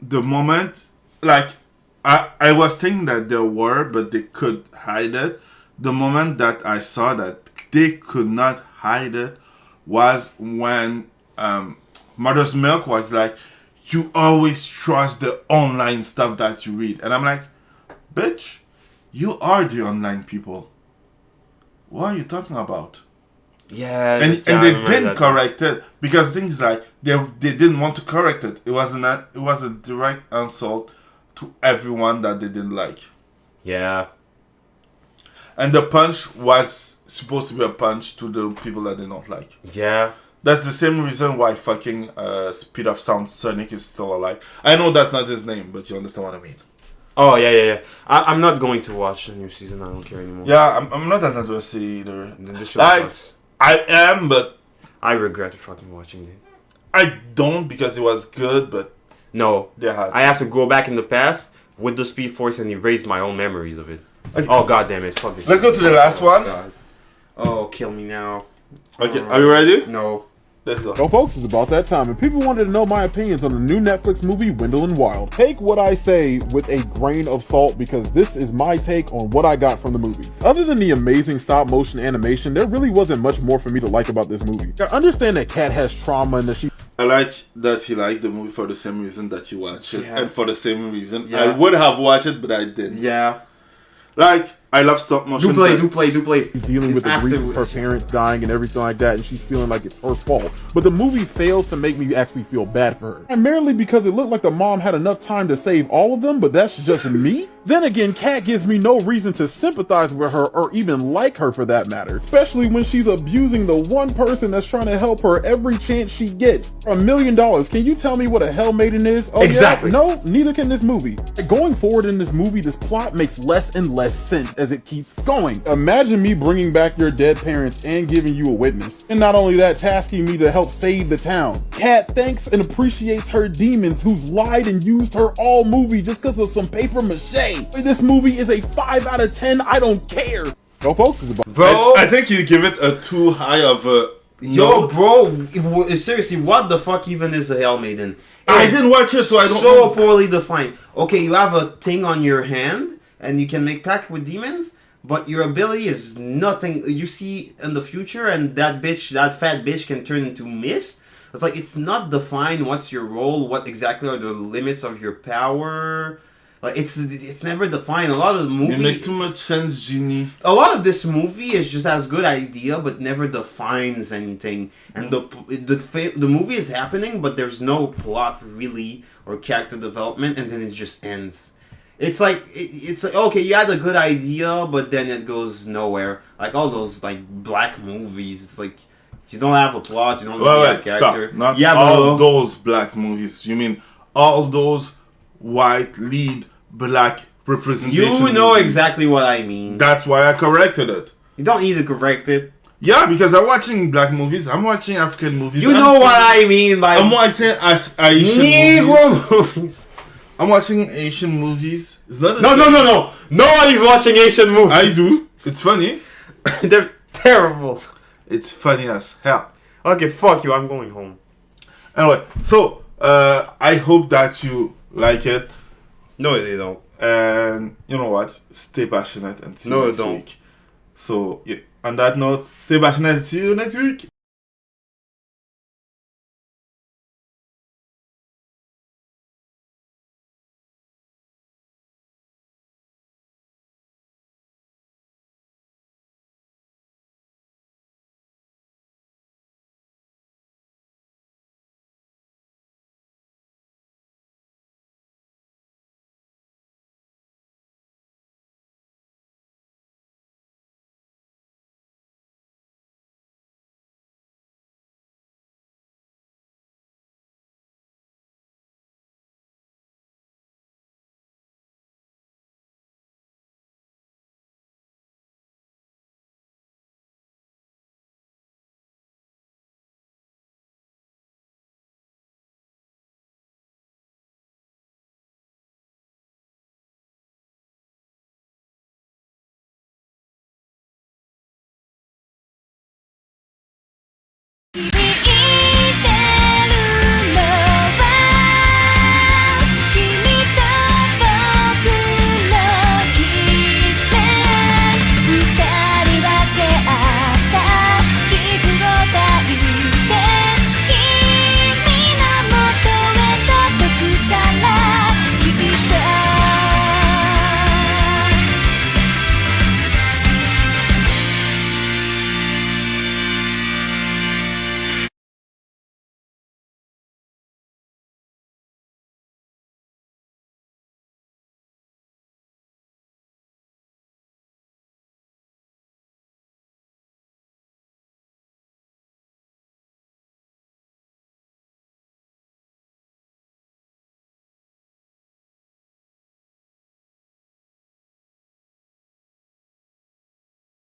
the moment, like I was thinking that there were, but they could hide it. The moment that I saw that they could not hide it was when Mother's Milk was like, you always trust the online stuff that you read. And I'm like, bitch, you are the online people. What are you talking about? Yeah, And they didn't correct it because things like they didn't want to correct it. It was a direct insult to everyone that they didn't like. Yeah. And the punch was supposed to be a punch to the people that they don't like. Yeah. That's the same reason why fucking Speed of Sound Sonic is still alive. I know that's not his name, but you understand what I mean. Oh, yeah. I'm not going to watch the new season. I don't care anymore. Yeah, I'm not that interested either. The show Like, sucks. I am, but I regret fucking watching it. I don't because it was good, but No. they had. I have to go back in the past with the Speed Force and erase my own memories of it. Okay. Oh, god damn it. Fuck this. Let's go to the last one. God. Oh, kill me now. Okay, are you ready? No. Let's go. Well, folks, it's about that time, and people wanted to know my opinions on the new Netflix movie, Wendell and Wild. Take what I say with a grain of salt, because this is my take on what I got from the movie. Other than the amazing stop-motion animation, there really wasn't much more for me to like about this movie. I understand that Kat has trauma and that she... I like that he liked the movie for the same reason that you watched it, Yeah. and for the same reason Yeah. I would have watched it, but I didn't. Yeah. Like, I love stop motion. Do play. She's dealing with the grief of her parents dying and everything like that, and she's feeling like it's her fault. But the movie fails to make me actually feel bad for her. Primarily because it looked like the mom had enough time to save all of them, but that's just me. Then again, Kat gives me no reason to sympathize with her or even like her for that matter, especially when she's abusing the one person that's trying to help her every chance she gets. For $1 million, can you tell me what a Hell Maiden is? Oh, exactly. Yeah? No, neither can this movie. Going forward in this movie, this plot makes less and less sense as it keeps going. Imagine me bringing back your dead parents and giving you a witness. And not only that, tasking me to help save the town. Kat thanks and appreciates her demons who's lied and used her all movie just because of some paper mache. This movie is a 5 out of 10. I don't care. No, folks, is about. Bro, I think you give it a too high of a. yo, note. bro, seriously, what the fuck even is a Hell Maiden? I didn't watch it, so I don't So know. poorly defined. Okay, you have a thing on your hand, and you can make pact with demons, but your ability is nothing. You see in the future, and that fat bitch can turn into mist. It's like, it's not defined what's your role, what exactly are the limits of your power. Like, it's never defined. A lot of the movie... You make too much sense, Genie. A lot of this movie is just has good idea, but never defines anything. And the movie is happening, but there's no plot, really, or character development, and then it just ends. It's like, it's like, okay, you had a good idea, but then it goes nowhere. Like, all those, like, black movies, it's like... You don't have a plot, you don't have a character. Stop. Not you have all those black movies. You mean all those white lead black representation You know movies. exactly what I mean. That's why I corrected it. You don't need to correct it. Yeah, because I'm watching black movies. I'm watching African movies. You know what I mean by... I'm watching Asian Negro movies. I'm watching Asian movies. It's not No. Nobody's watching Asian movies. I do. It's funny. They're terrible. It's funny as hell. Okay, fuck you. I'm going home. Anyway, so I hope that you like it. No, they don't. And you know what? Stay passionate and see you next don't. week. So, yeah, on that note, stay passionate and see you next week.